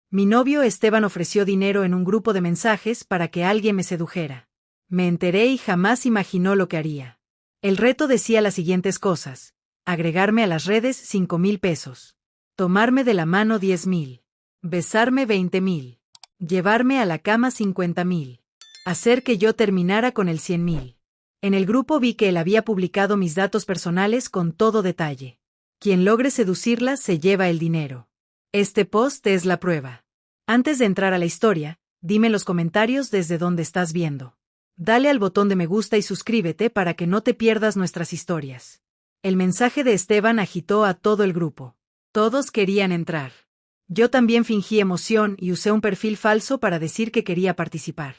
Mi novio Esteban ofreció dinero en un grupo de mensajes para que alguien me sedujera. Me enteré y jamás imaginó lo que haría. El reto decía las siguientes cosas: agregarme a las redes 5,000 pesos. Tomarme de la mano 10,000. Besarme 20,000. Llevarme a la cama 50,000. Hacer que yo terminara con el 100,000. En el grupo vi que él había publicado mis datos personales con todo detalle. Quien logre seducirla se lleva el dinero. Este post es la prueba. Antes de entrar a la historia, dime en los comentarios desde dónde estás viendo. Dale al botón de me gusta y suscríbete para que no te pierdas nuestras historias. El mensaje de Esteban agitó a todo el grupo. Todos querían entrar. Yo también fingí emoción y usé un perfil falso para decir que quería participar.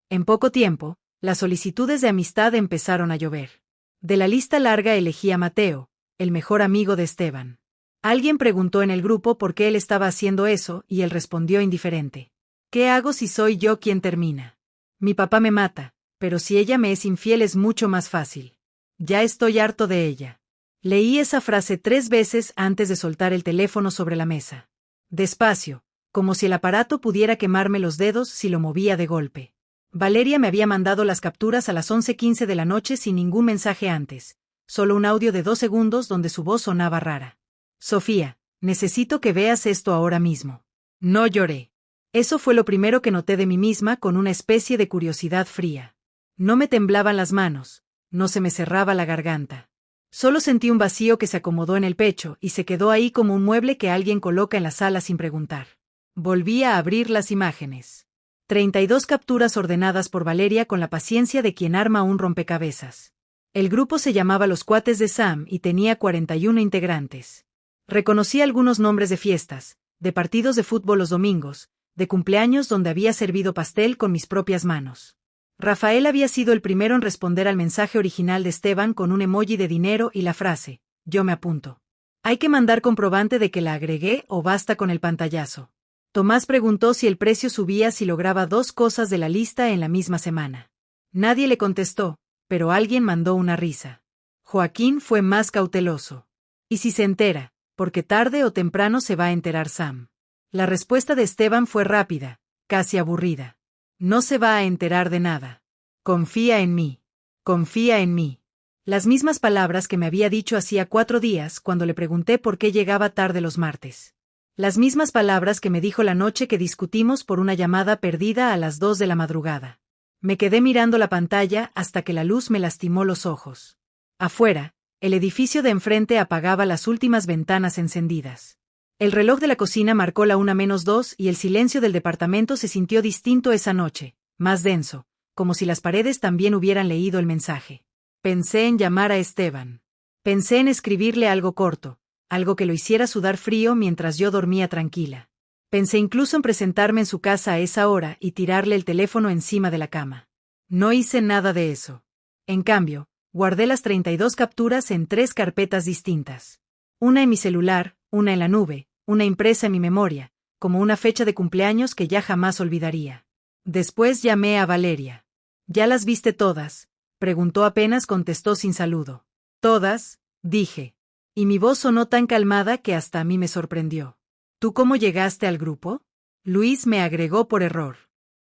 En poco tiempo, las solicitudes de amistad empezaron a llover. De la lista larga elegí a Mateo, el mejor amigo de Esteban. Alguien preguntó en el grupo por qué él estaba haciendo eso y él respondió indiferente. ¿Qué hago si soy yo quien termina? Mi papá me mata, pero si ella me es infiel es mucho más fácil. Ya estoy harto de ella. Leí esa frase 3 veces antes de soltar el teléfono sobre la mesa. Despacio, como si el aparato pudiera quemarme los dedos si lo movía de golpe. Valeria me había mandado las capturas a las 11:15 de la noche sin ningún mensaje antes, solo un audio de 2 segundos donde su voz sonaba rara. Sofía, necesito que veas esto ahora mismo. No lloré. Eso fue lo primero que noté de mí misma con una especie de curiosidad fría. No me temblaban las manos, no se me cerraba la garganta. Solo sentí un vacío que se acomodó en el pecho y se quedó ahí como un mueble que alguien coloca en la sala sin preguntar. Volví a abrir las imágenes. 32 capturas ordenadas por Valeria con la paciencia de quien arma un rompecabezas. El grupo se llamaba Los Cuates de Sam y tenía 41 integrantes. Reconocí algunos nombres de fiestas, de partidos de fútbol los domingos, de cumpleaños donde había servido pastel con mis propias manos. Rafael había sido el primero en responder al mensaje original de Esteban con un emoji de dinero y la frase: yo me apunto. ¿Hay que mandar comprobante de que la agregué o basta con el pantallazo? Tomás preguntó si el precio subía si lograba 2 cosas de la lista en la misma semana. Nadie le contestó, pero alguien mandó una risa. Joaquín fue más cauteloso. ¿Y si se entera? Porque tarde o temprano se va a enterar Sam. La respuesta de Esteban fue rápida, casi aburrida. No se va a enterar de nada. Confía en mí. Confía en mí. Las mismas palabras que me había dicho hacía 4 días cuando le pregunté por qué llegaba tarde los martes. Las mismas palabras que me dijo la noche que discutimos por una llamada perdida a las 2 de la madrugada. Me quedé mirando la pantalla hasta que la luz me lastimó los ojos. Afuera, el edificio de enfrente apagaba las últimas ventanas encendidas. El reloj de la cocina marcó la 1:02 y el silencio del departamento se sintió distinto esa noche, más denso, como si las paredes también hubieran leído el mensaje. Pensé en llamar a Esteban. Pensé en escribirle algo corto, algo que lo hiciera sudar frío mientras yo dormía tranquila. Pensé incluso en presentarme en su casa a esa hora y tirarle el teléfono encima de la cama. No hice nada de eso. En cambio, guardé las 32 capturas en 3 carpetas distintas. Una en mi celular, una en la nube, una impresa en mi memoria, como una fecha de cumpleaños que ya jamás olvidaría. Después llamé a Valeria. ¿Ya las viste todas?, preguntó apenas contestó sin saludo. Todas, dije. Y mi voz sonó tan calmada que hasta a mí me sorprendió. ¿Tú cómo llegaste al grupo? Luis me agregó por error.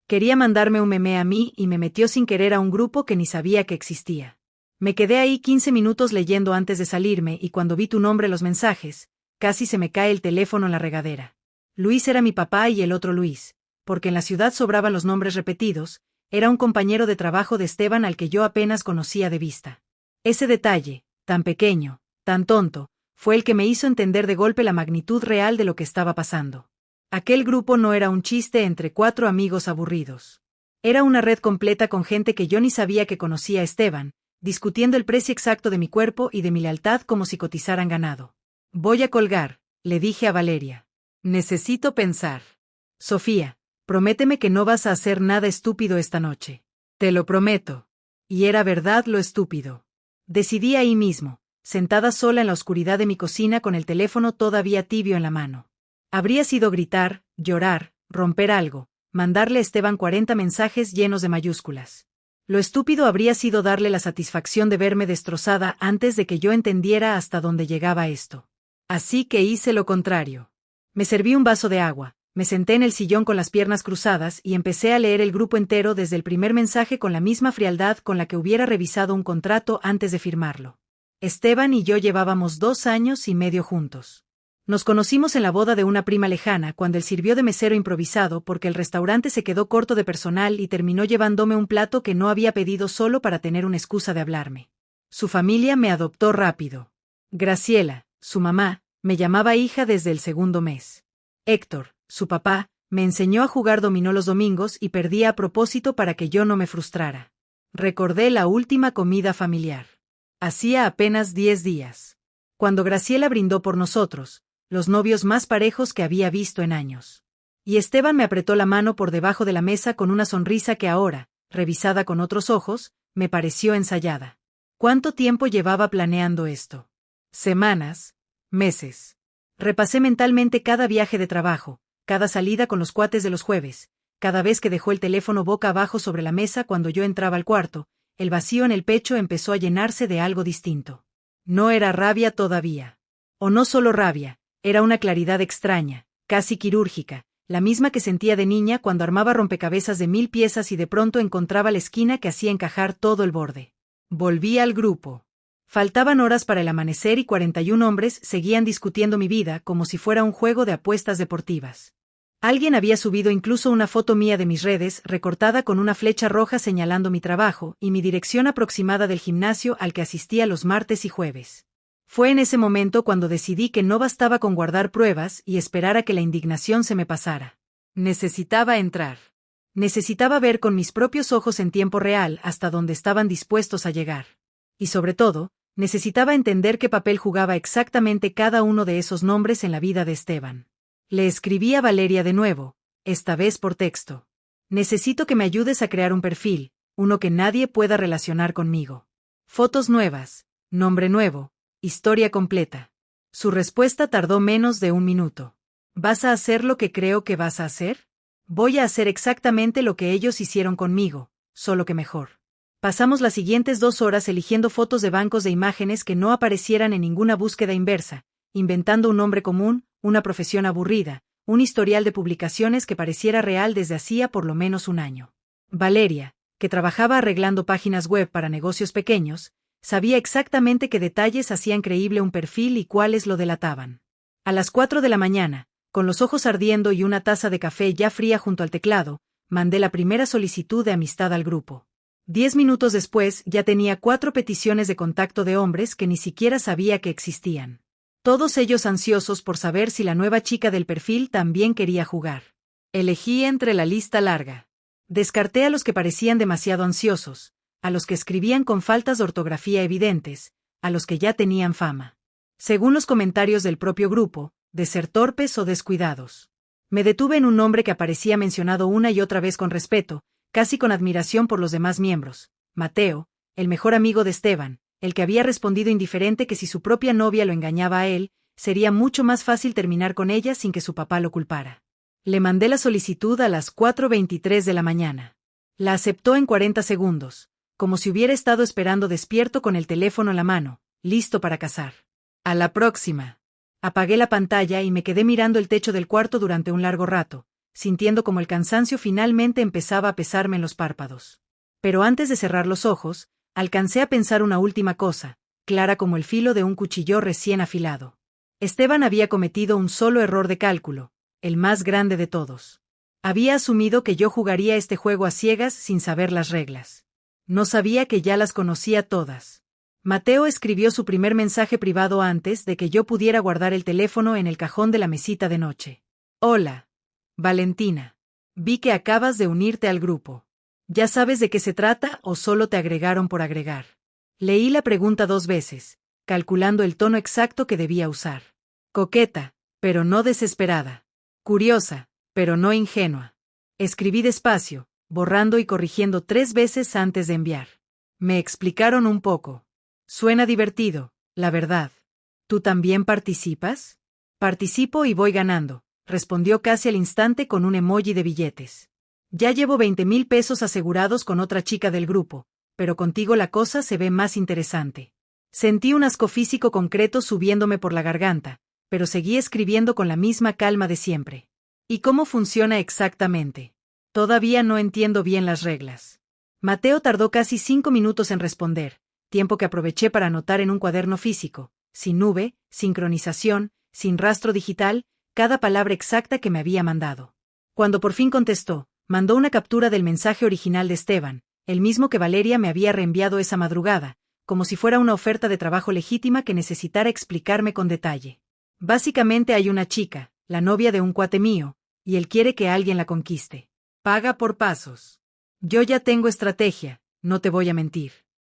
Quería mandarme un meme a mí y me metió sin querer a un grupo que ni sabía que existía. Me quedé ahí 15 minutos leyendo antes de salirme y cuando vi tu nombre en los mensajes, casi se me cae el teléfono en la regadera. Luis era mi papá y el otro Luis, porque en la ciudad sobraban los nombres repetidos, era un compañero de trabajo de Esteban al que yo apenas conocía de vista. Ese detalle, tan pequeño, tan tonto, fue el que me hizo entender de golpe la magnitud real de lo que estaba pasando. Aquel grupo no era un chiste entre 4 amigos aburridos. Era una red completa con gente que yo ni sabía que conocía a Esteban, discutiendo el precio exacto de mi cuerpo y de mi lealtad como si cotizaran ganado. Voy a colgar, le dije a Valeria. Necesito pensar. Sofía, prométeme que no vas a hacer nada estúpido esta noche. Te lo prometo. Y era verdad lo estúpido. Decidí ahí mismo, sentada sola en la oscuridad de mi cocina con el teléfono todavía tibio en la mano. Habría sido gritar, llorar, romper algo, mandarle a Esteban 40 mensajes llenos de mayúsculas. Lo estúpido habría sido darle la satisfacción de verme destrozada antes de que yo entendiera hasta dónde llegaba esto. Así que hice lo contrario. Me serví un vaso de agua, Me senté en el sillón con las piernas cruzadas y empecé a leer el grupo entero desde el primer mensaje con la misma frialdad con la que hubiera revisado un contrato antes de firmarlo. Esteban y yo llevábamos 2 años y medio juntos. Nos conocimos en la boda de una prima lejana cuando él sirvió de mesero improvisado porque el restaurante se quedó corto de personal y terminó llevándome un plato que no había pedido solo para tener una excusa de hablarme. Su familia me adoptó rápido. Graciela, su mamá, me llamaba hija desde el segundo mes. Héctor, su papá, me enseñó a jugar dominó los domingos y perdía a propósito para que yo no me frustrara. Recordé la última comida familiar. Hacía apenas 10 días. Cuando Graciela brindó por nosotros, los novios más parejos que había visto en años. Y Esteban me apretó la mano por debajo de la mesa con una sonrisa que ahora, revisada con otros ojos, me pareció ensayada. ¿Cuánto tiempo llevaba planeando esto? Semanas, meses. Repasé mentalmente cada viaje de trabajo, cada salida con los cuates de los jueves, cada vez que dejó el teléfono boca abajo sobre la mesa cuando yo entraba al cuarto, el vacío en el pecho empezó a llenarse de algo distinto. No era rabia todavía. O no solo rabia, era una claridad extraña, casi quirúrgica, la misma que sentía de niña cuando armaba rompecabezas de 1000 piezas y de pronto encontraba la esquina que hacía encajar todo el borde. Volví al grupo. Faltaban horas para el amanecer y 41 hombres seguían discutiendo mi vida como si fuera un juego de apuestas deportivas. Alguien había subido incluso una foto mía de mis redes recortada con una flecha roja señalando mi trabajo y mi dirección aproximada del gimnasio al que asistía los martes y jueves. Fue en ese momento cuando decidí que no bastaba con guardar pruebas y esperar a que la indignación se me pasara. Necesitaba entrar. Necesitaba ver con mis propios ojos en tiempo real hasta dónde estaban dispuestos a llegar. Y sobre todo, necesitaba entender qué papel jugaba exactamente cada uno de esos nombres en la vida de Esteban. Le escribí a Valeria de nuevo, esta vez por texto. Necesito que me ayudes a crear un perfil, uno que nadie pueda relacionar conmigo. Fotos nuevas, nombre nuevo, historia completa. Su respuesta tardó menos de 1 minuto. ¿Vas a hacer lo que creo que vas a hacer? Voy a hacer exactamente lo que ellos hicieron conmigo, solo que mejor. Pasamos las siguientes 2 horas eligiendo fotos de bancos de imágenes que no aparecieran en ninguna búsqueda inversa, inventando un nombre común, una profesión aburrida, un historial de publicaciones que pareciera real desde hacía por lo menos 1 año. Valeria, que trabajaba arreglando páginas web para negocios pequeños, sabía exactamente qué detalles hacían creíble un perfil y cuáles lo delataban. A las 4 de la mañana, con los ojos ardiendo y una taza de café ya fría junto al teclado, mandé la primera solicitud de amistad al grupo. 10 minutos después ya tenía 4 peticiones de contacto de hombres que ni siquiera sabía que existían. Todos ellos ansiosos por saber si la nueva chica del perfil también quería jugar. Elegí entre la lista larga. Descarté a los que parecían demasiado ansiosos, a los que escribían con faltas de ortografía evidentes, a los que ya tenían fama. Según los comentarios del propio grupo, de ser torpes o descuidados. Me detuve en un nombre que aparecía mencionado una y otra vez con respeto, casi con admiración por los demás miembros. Mateo, el mejor amigo de Esteban, el que había respondido indiferente que si su propia novia lo engañaba a él, sería mucho más fácil terminar con ella sin que su papá lo culpara. Le mandé la solicitud a las 4:23 de la mañana. La aceptó en 40 segundos, como si hubiera estado esperando despierto con el teléfono en la mano, listo para casar. A la próxima. Apagué la pantalla y me quedé mirando el techo del cuarto durante un largo rato, sintiendo como el cansancio finalmente empezaba a pesarme en los párpados. Pero antes de cerrar los ojos, alcancé a pensar una última cosa, clara como el filo de un cuchillo recién afilado. Esteban había cometido un solo error de cálculo, el más grande de todos. Había asumido que yo jugaría este juego a ciegas sin saber las reglas. No sabía que ya las conocía todas. Mateo escribió su primer mensaje privado antes de que yo pudiera guardar el teléfono en el cajón de la mesita de noche. Hola, Valentina. Vi que acabas de unirte al grupo. ¿Ya sabes de qué se trata o solo te agregaron por agregar? Leí la pregunta 2 veces, calculando el tono exacto que debía usar. Coqueta, pero no desesperada. Curiosa, pero no ingenua. Escribí despacio, borrando y corrigiendo 3 veces antes de enviar. Me explicaron un poco. Suena divertido, la verdad. ¿Tú también participas? Participo y voy ganando, respondió casi al instante con un emoji de billetes. Ya llevo 20,000 pesos asegurados con otra chica del grupo, pero contigo la cosa se ve más interesante. Sentí un asco físico concreto subiéndome por la garganta, pero seguí escribiendo con la misma calma de siempre. ¿Y cómo funciona exactamente? Todavía no entiendo bien las reglas. Mateo tardó casi 5 minutos en responder, tiempo que aproveché para anotar en un cuaderno físico, sin nube, sincronización, sin rastro digital, cada palabra exacta que me había mandado. Cuando por fin contestó, mandó una captura del mensaje original de Esteban, el mismo que Valeria me había reenviado esa madrugada, como si fuera una oferta de trabajo legítima que necesitara explicarme con detalle. Básicamente hay una chica, la novia de un cuate mío, y él quiere que alguien la conquiste. Paga por pasos. Yo ya tengo estrategia, no te voy a mentir.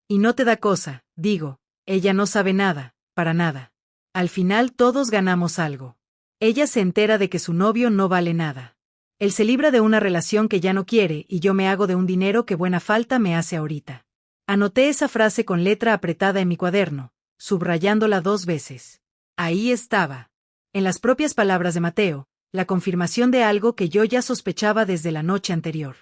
Y no te da cosa, digo, ella no sabe nada, para nada. Al final todos ganamos algo. Ella se entera de que su novio no vale nada. Él se libra de una relación que ya no quiere y yo me hago de un dinero que buena falta me hace ahorita. Anoté esa frase con letra apretada en mi cuaderno, subrayándola 2 veces. Ahí estaba. En las propias palabras de Mateo, la confirmación de algo que yo ya sospechaba desde la noche anterior.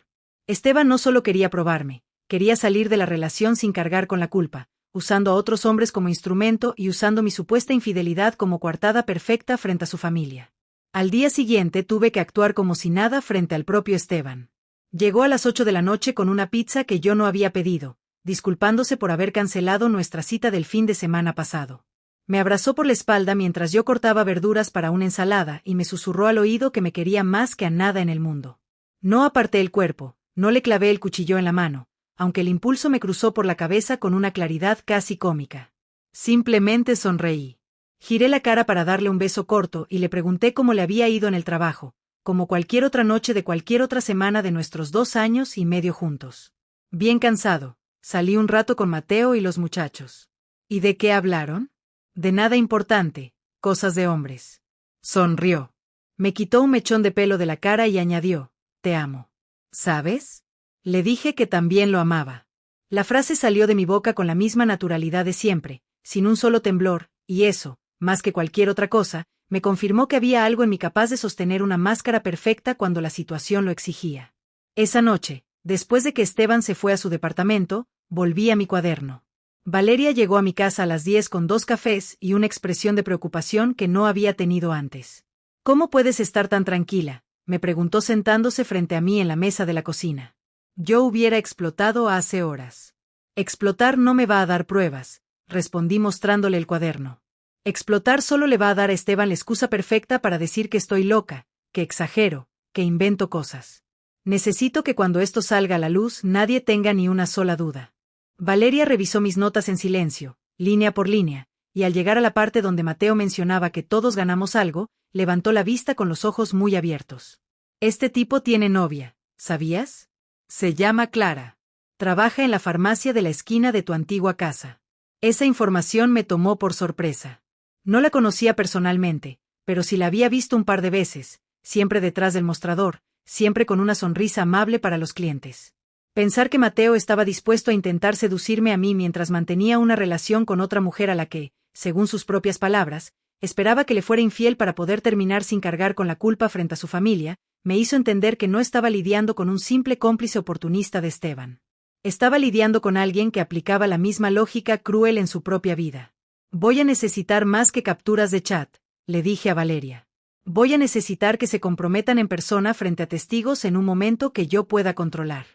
Esteban no solo quería probarme, quería salir de la relación sin cargar con la culpa, usando a otros hombres como instrumento y usando mi supuesta infidelidad como coartada perfecta frente a su familia. Al día siguiente tuve que actuar como si nada frente al propio Esteban. Llegó a las 8 de la noche con una pizza que yo no había pedido, disculpándose por haber cancelado nuestra cita del fin de semana pasado. Me abrazó por la espalda mientras yo cortaba verduras para una ensalada y me susurró al oído que me quería más que a nada en el mundo. No aparté el cuerpo, no le clavé el cuchillo en la mano, aunque el impulso me cruzó por la cabeza con una claridad casi cómica. Simplemente sonreí. Giré la cara para darle un beso corto y le pregunté cómo le había ido en el trabajo, como cualquier otra noche de cualquier otra semana de nuestros 2 años y medio juntos. Bien cansado, salí un rato con Mateo y los muchachos. ¿Y de qué hablaron? De nada importante, cosas de hombres. Sonrió. Me quitó un mechón de pelo de la cara y añadió, te amo. ¿Sabes? Le dije que también lo amaba. La frase salió de mi boca con la misma naturalidad de siempre, sin un solo temblor, y eso, más que cualquier otra cosa, me confirmó que había algo en mí capaz de sostener una máscara perfecta cuando la situación lo exigía. Esa noche, después de que Esteban se fue a su departamento, volví a mi cuaderno. Valeria llegó a mi casa a las 10 con 2 cafés y una expresión de preocupación que no había tenido antes. ¿Cómo puedes estar tan tranquila?, me preguntó sentándose frente a mí en la mesa de la cocina. Yo hubiera explotado hace horas. Explotar no me va a dar pruebas, respondí mostrándole el cuaderno. Explotar solo le va a dar a Esteban la excusa perfecta para decir que estoy loca, que exagero, que invento cosas. Necesito que cuando esto salga a la luz nadie tenga ni una sola duda. Valeria revisó mis notas en silencio, línea por línea, y al llegar a la parte donde Mateo mencionaba que todos ganamos algo, levantó la vista con los ojos muy abiertos. Este tipo tiene novia, ¿sabías? Se llama Clara. Trabaja en la farmacia de la esquina de tu antigua casa. Esa información me tomó por sorpresa. No la conocía personalmente, pero sí la había visto un par de veces, siempre detrás del mostrador, siempre con una sonrisa amable para los clientes. Pensar que Mateo estaba dispuesto a intentar seducirme a mí mientras mantenía una relación con otra mujer a la que, según sus propias palabras, esperaba que le fuera infiel para poder terminar sin cargar con la culpa frente a su familia, me hizo entender que no estaba lidiando con un simple cómplice oportunista de Esteban. Estaba lidiando con alguien que aplicaba la misma lógica cruel en su propia vida. Voy a necesitar más que capturas de chat, le dije a Valeria. Voy a necesitar que se comprometan en persona frente a testigos en un momento que yo pueda controlar.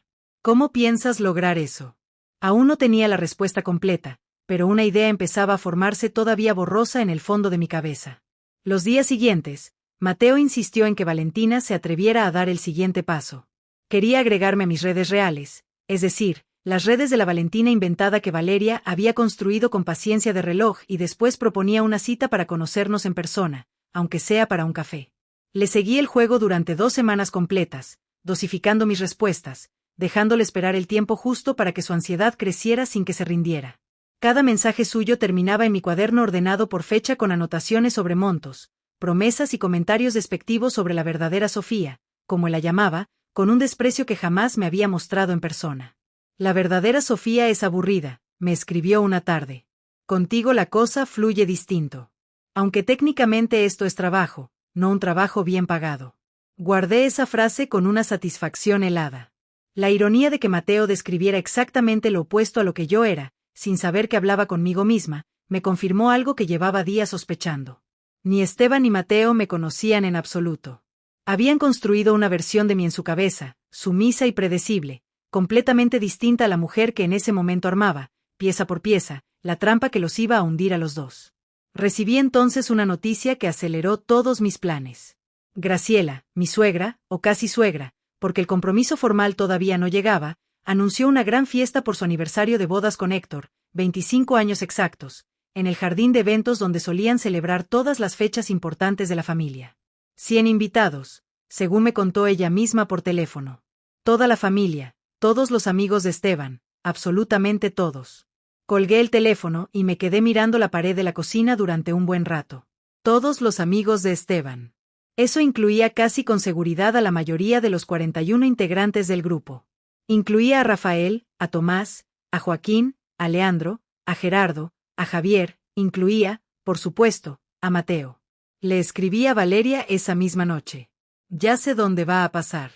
¿Cómo piensas lograr eso? Aún no tenía la respuesta completa, pero una idea empezaba a formarse todavía borrosa en el fondo de mi cabeza. Los días siguientes, Mateo insistió en que Valentina se atreviera a dar el siguiente paso. Quería agregarme a mis redes reales, es decir, las redes de la Valentina inventada que Valeria había construido con paciencia de reloj y después proponía una cita para conocernos en persona, aunque sea para un café. Le seguí el juego durante 2 semanas completas, dosificando mis respuestas, dejándole esperar el tiempo justo para que su ansiedad creciera sin que se rindiera. Cada mensaje suyo terminaba en mi cuaderno ordenado por fecha con anotaciones sobre montos, promesas y comentarios despectivos sobre la verdadera Sofía, como él la llamaba, con un desprecio que jamás me había mostrado en persona. La verdadera Sofía es aburrida, me escribió una tarde. Contigo la cosa fluye distinto. Aunque técnicamente esto es trabajo, no un trabajo bien pagado. Guardé esa frase con una satisfacción helada. La ironía de que Mateo describiera exactamente lo opuesto a lo que yo era, sin saber que hablaba conmigo misma, me confirmó algo que llevaba días sospechando. Ni Esteban ni Mateo me conocían en absoluto. Habían construido una versión de mí en su cabeza, sumisa y predecible, completamente distinta a la mujer que en ese momento armaba, pieza por pieza, la trampa que los iba a hundir a los dos. Recibí entonces una noticia que aceleró todos mis planes. Graciela, mi suegra, o casi suegra, porque el compromiso formal todavía no llegaba, anunció una gran fiesta por su aniversario de bodas con Héctor, 25 años exactos, en el jardín de eventos donde solían celebrar todas las fechas importantes de la familia. 100 invitados, según me contó ella misma por teléfono. Toda la familia, todos los amigos de Esteban, absolutamente todos. Colgué el teléfono y me quedé mirando la pared de la cocina durante un buen rato. Todos los amigos de Esteban. Eso incluía casi con seguridad a la mayoría de los 41 integrantes del grupo. Incluía a Rafael, a Tomás, a Joaquín, a Leandro, a Gerardo, a Javier, incluía, por supuesto, a Mateo. Le escribí a Valeria esa misma noche. Ya sé dónde va a pasar.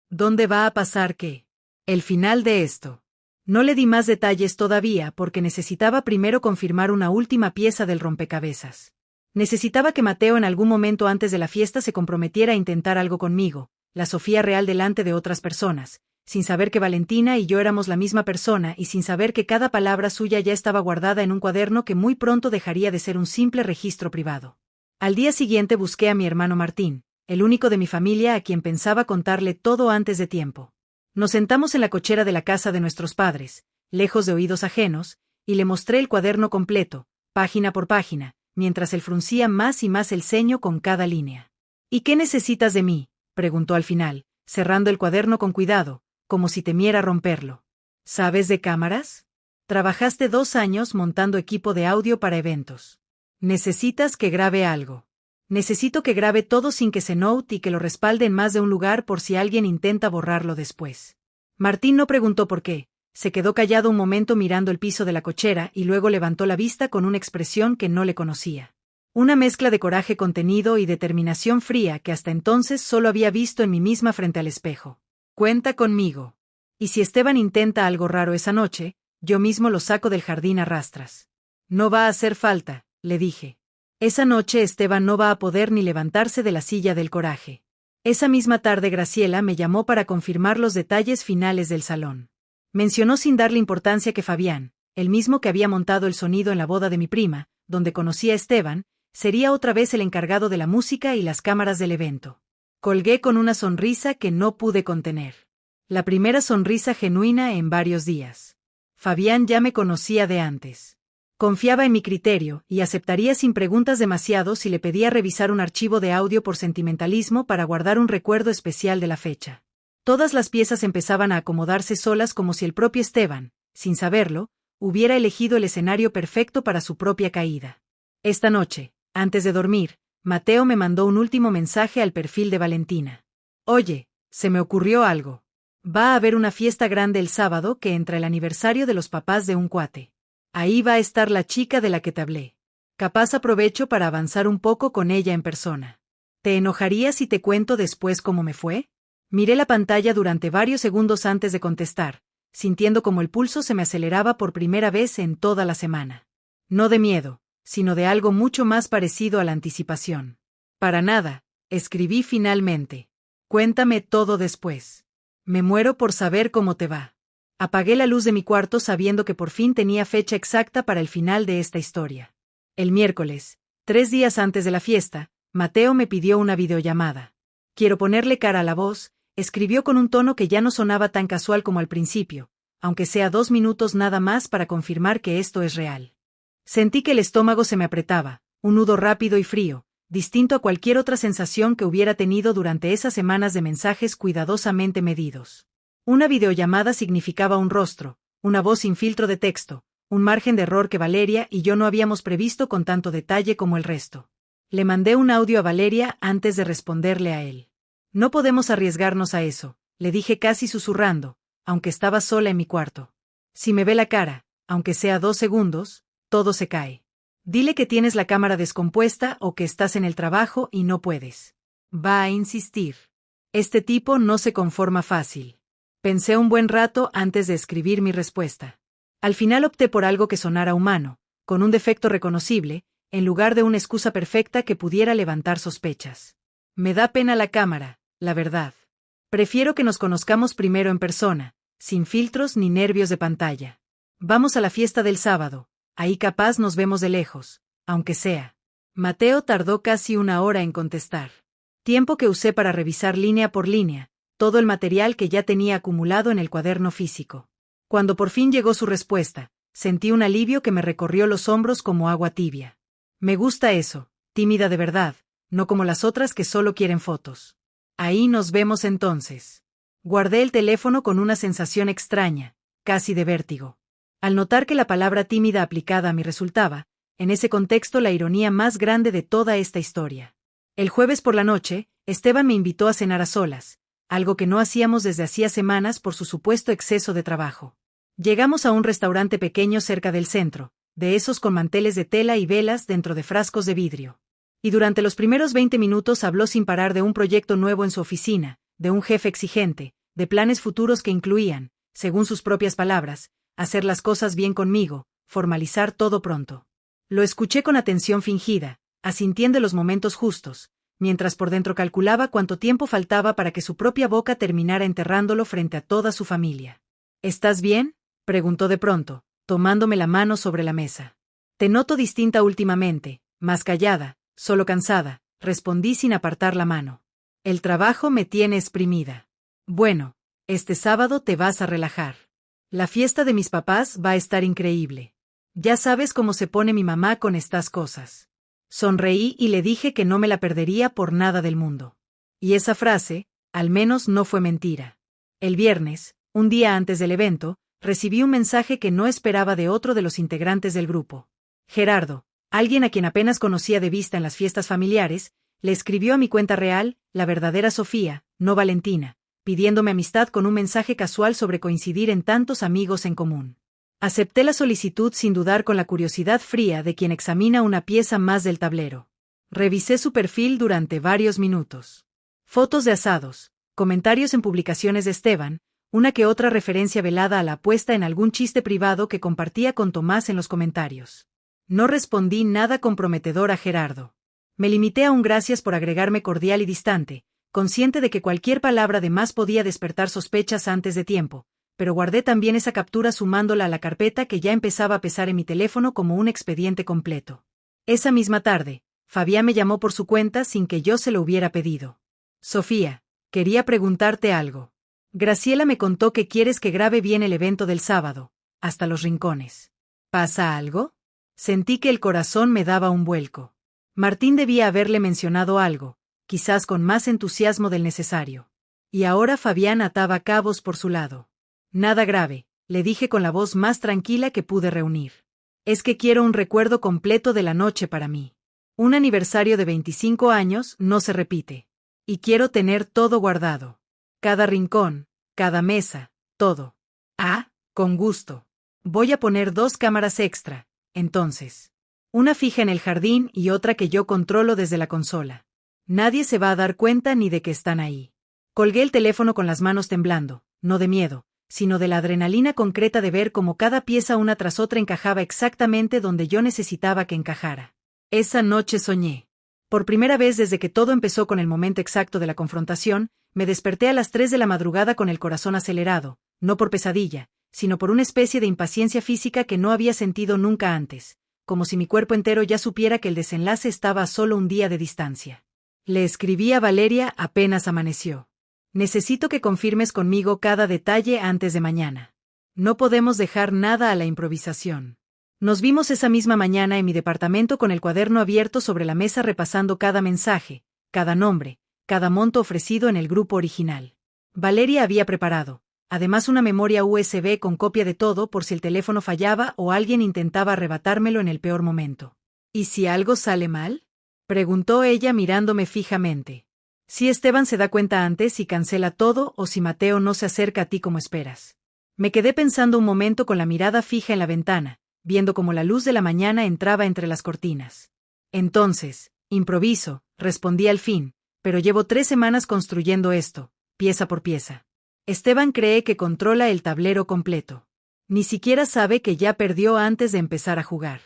¿Dónde va a pasar qué? El final de esto. No le di más detalles todavía porque necesitaba primero confirmar una última pieza del rompecabezas. Necesitaba que Mateo en algún momento antes de la fiesta se comprometiera a intentar algo conmigo, la Sofía real delante de otras personas, sin saber que Valentina y yo éramos la misma persona y sin saber que cada palabra suya ya estaba guardada en un cuaderno que muy pronto dejaría de ser un simple registro privado. Al día siguiente busqué a mi hermano Martín, el único de mi familia a quien pensaba contarle todo antes de tiempo. Nos sentamos en la cochera de la casa de nuestros padres, lejos de oídos ajenos, y le mostré el cuaderno completo, página por página, mientras él fruncía más y más el ceño con cada línea. ¿Y qué necesitas de mí?, preguntó al final, cerrando el cuaderno con cuidado, como si temiera romperlo. ¿Sabes de cámaras? Trabajaste 2 años montando equipo de audio para eventos. Necesitas que grabe algo. Necesito que grabe todo sin que se note y que lo respalde en más de un lugar por si alguien intenta borrarlo después. Martín no preguntó por qué, se quedó callado un momento mirando el piso de la cochera y luego levantó la vista con una expresión que no le conocía. Una mezcla de coraje contenido y determinación fría que hasta entonces solo había visto en mí misma frente al espejo. Cuenta conmigo. Y si Esteban intenta algo raro esa noche, yo mismo lo saco del jardín a rastras. No va a hacer falta, le dije. Esa noche Esteban no va a poder ni levantarse de la silla del coraje. Esa misma tarde Graciela me llamó para confirmar los detalles finales del salón. Mencionó sin darle importancia que Fabián, el mismo que había montado el sonido en la boda de mi prima, donde conocí a Esteban, sería otra vez el encargado de la música y las cámaras del evento. Colgué con una sonrisa que no pude contener. La primera sonrisa genuina en varios días. Fabián ya me conocía de antes. Confiaba en mi criterio y aceptaría sin preguntas demasiado si le pedía revisar un archivo de audio por sentimentalismo para guardar un recuerdo especial de la fecha. Todas las piezas empezaban a acomodarse solas como si el propio Esteban, sin saberlo, hubiera elegido el escenario perfecto para su propia caída. Esta noche, antes de dormir, Mateo me mandó un último mensaje al perfil de Valentina. Oye, se me ocurrió algo. Va a haber una fiesta grande el sábado que entra el aniversario de los papás de un cuate. Ahí va a estar la chica de la que te hablé. Capaz aprovecho para avanzar un poco con ella en persona. ¿Te enojarías si te cuento después cómo me fue? Miré la pantalla durante varios segundos antes de contestar, sintiendo como el pulso se me aceleraba por primera vez en toda la semana. No de miedo, sino de algo mucho más parecido a la anticipación. Para nada, escribí finalmente. Cuéntame todo después. Me muero por saber cómo te va. Apagué la luz de mi cuarto sabiendo que por fin tenía fecha exacta para el final de esta historia. El miércoles, 3 días antes de la fiesta, Mateo me pidió una videollamada. Quiero ponerle cara a la voz, escribió con un tono que ya no sonaba tan casual como al principio, aunque sea 2 minutos nada más para confirmar que esto es real. Sentí que el estómago se me apretaba, un nudo rápido y frío, distinto a cualquier otra sensación que hubiera tenido durante esas semanas de mensajes cuidadosamente medidos. Una videollamada significaba un rostro, una voz sin filtro de texto, un margen de error que Valeria y yo no habíamos previsto con tanto detalle como el resto. Le mandé un audio a Valeria antes de responderle a él. No podemos arriesgarnos a eso, le dije casi susurrando, aunque estaba sola en mi cuarto. Si me ve la cara, aunque sea 2 segundos, todo se cae. Dile que tienes la cámara descompuesta o que estás en el trabajo y no puedes. Va a insistir. Este tipo no se conforma fácil. Pensé un buen rato antes de escribir mi respuesta. Al final opté por algo que sonara humano, con un defecto reconocible, en lugar de una excusa perfecta que pudiera levantar sospechas. Me da pena la cámara, la verdad. Prefiero que nos conozcamos primero en persona, sin filtros ni nervios de pantalla. Vamos a la fiesta del sábado, ahí capaz nos vemos de lejos, aunque sea. Mateo tardó casi 1 hora en contestar. Tiempo que usé para revisar línea por línea, todo el material que ya tenía acumulado en el cuaderno físico. Cuando por fin llegó su respuesta, sentí un alivio que me recorrió los hombros como agua tibia. Me gusta eso, tímida de verdad, no como las otras que solo quieren fotos. Ahí nos vemos entonces. Guardé el teléfono con una sensación extraña, casi de vértigo. Al notar que la palabra tímida aplicada a mí resultaba, en ese contexto, la ironía más grande de toda esta historia. El jueves por la noche, Esteban me invitó a cenar a solas, algo que no hacíamos desde hacía semanas por su supuesto exceso de trabajo. Llegamos a un restaurante pequeño cerca del centro, de esos con manteles de tela y velas dentro de frascos de vidrio. Y durante los primeros 20 minutos habló sin parar de un proyecto nuevo en su oficina, de un jefe exigente, de planes futuros que incluían, según sus propias palabras, hacer las cosas bien conmigo, formalizar todo pronto. Lo escuché con atención fingida, asintiendo los momentos justos, mientras por dentro calculaba cuánto tiempo faltaba para que su propia boca terminara enterrándolo frente a toda su familia. ¿Estás bien?, preguntó de pronto, tomándome la mano sobre la mesa. Te noto distinta últimamente, más callada, solo cansada, respondí sin apartar la mano. El trabajo me tiene exprimida. Bueno, este sábado te vas a relajar. La fiesta de mis papás va a estar increíble. Ya sabes cómo se pone mi mamá con estas cosas. Sonreí y le dije que no me la perdería por nada del mundo. Y esa frase, al menos no fue mentira. El viernes, un día antes del evento, recibí un mensaje que no esperaba de otro de los integrantes del grupo. Gerardo, alguien a quien apenas conocía de vista en las fiestas familiares, le escribió a mi cuenta real, la verdadera Sofía, no Valentina, pidiéndome amistad con un mensaje casual sobre coincidir en tantos amigos en común. Acepté la solicitud sin dudar, con la curiosidad fría de quien examina una pieza más del tablero. Revisé su perfil durante varios minutos. Fotos de asados, comentarios en publicaciones de Esteban, una que otra referencia velada a la apuesta en algún chiste privado que compartía con Tomás en los comentarios. No respondí nada comprometedor a Gerardo. Me limité a un gracias por agregarme cordial y distante, consciente de que cualquier palabra de más podía despertar sospechas antes de tiempo, pero guardé también esa captura sumándola a la carpeta que ya empezaba a pesar en mi teléfono como un expediente completo. Esa misma tarde, Fabián me llamó por su cuenta sin que yo se lo hubiera pedido. Sofía, quería preguntarte algo. Graciela me contó que quieres que grabe bien el evento del sábado, hasta los rincones. ¿Pasa algo? Sentí que el corazón me daba un vuelco. Martín debía haberle mencionado algo, quizás con más entusiasmo del necesario. Y ahora Fabián ataba cabos por su lado. Nada grave, le dije con la voz más tranquila que pude reunir. Es que quiero un recuerdo completo de la noche para mí. Un aniversario de 25 años no se repite. Y quiero tener todo guardado. Cada rincón, cada mesa, todo. Ah, con gusto. Voy a poner 2 cámaras extra, entonces. Una fija en el jardín y otra que yo controlo desde la consola. Nadie se va a dar cuenta ni de que están ahí. Colgué el teléfono con las manos temblando, no de miedo, sino de la adrenalina concreta de ver cómo cada pieza una tras otra encajaba exactamente donde yo necesitaba que encajara. Esa noche soñé. Por primera vez desde que todo empezó con el momento exacto de la confrontación, me desperté a las 3 de la madrugada con el corazón acelerado, no por pesadilla, sino por una especie de impaciencia física que no había sentido nunca antes, como si mi cuerpo entero ya supiera que el desenlace estaba a solo un día de distancia. Le escribí a Valeria apenas amaneció. Necesito que confirmes conmigo cada detalle antes de mañana. No podemos dejar nada a la improvisación. Nos vimos esa misma mañana en mi departamento con el cuaderno abierto sobre la mesa repasando cada mensaje, cada nombre, cada monto ofrecido en el grupo original. Valeria había preparado, además, una memoria USB con copia de todo por si el teléfono fallaba o alguien intentaba arrebatármelo en el peor momento. ¿Y si algo sale mal?, preguntó ella mirándome fijamente. Si Esteban se da cuenta antes y cancela todo, o si Mateo no se acerca a ti como esperas. Me quedé pensando un momento con la mirada fija en la ventana, viendo cómo la luz de la mañana entraba entre las cortinas. Entonces, improviso, respondí al fin, pero llevo 3 semanas construyendo esto, pieza por pieza. Esteban cree que controla el tablero completo. Ni siquiera sabe que ya perdió antes de empezar a jugar.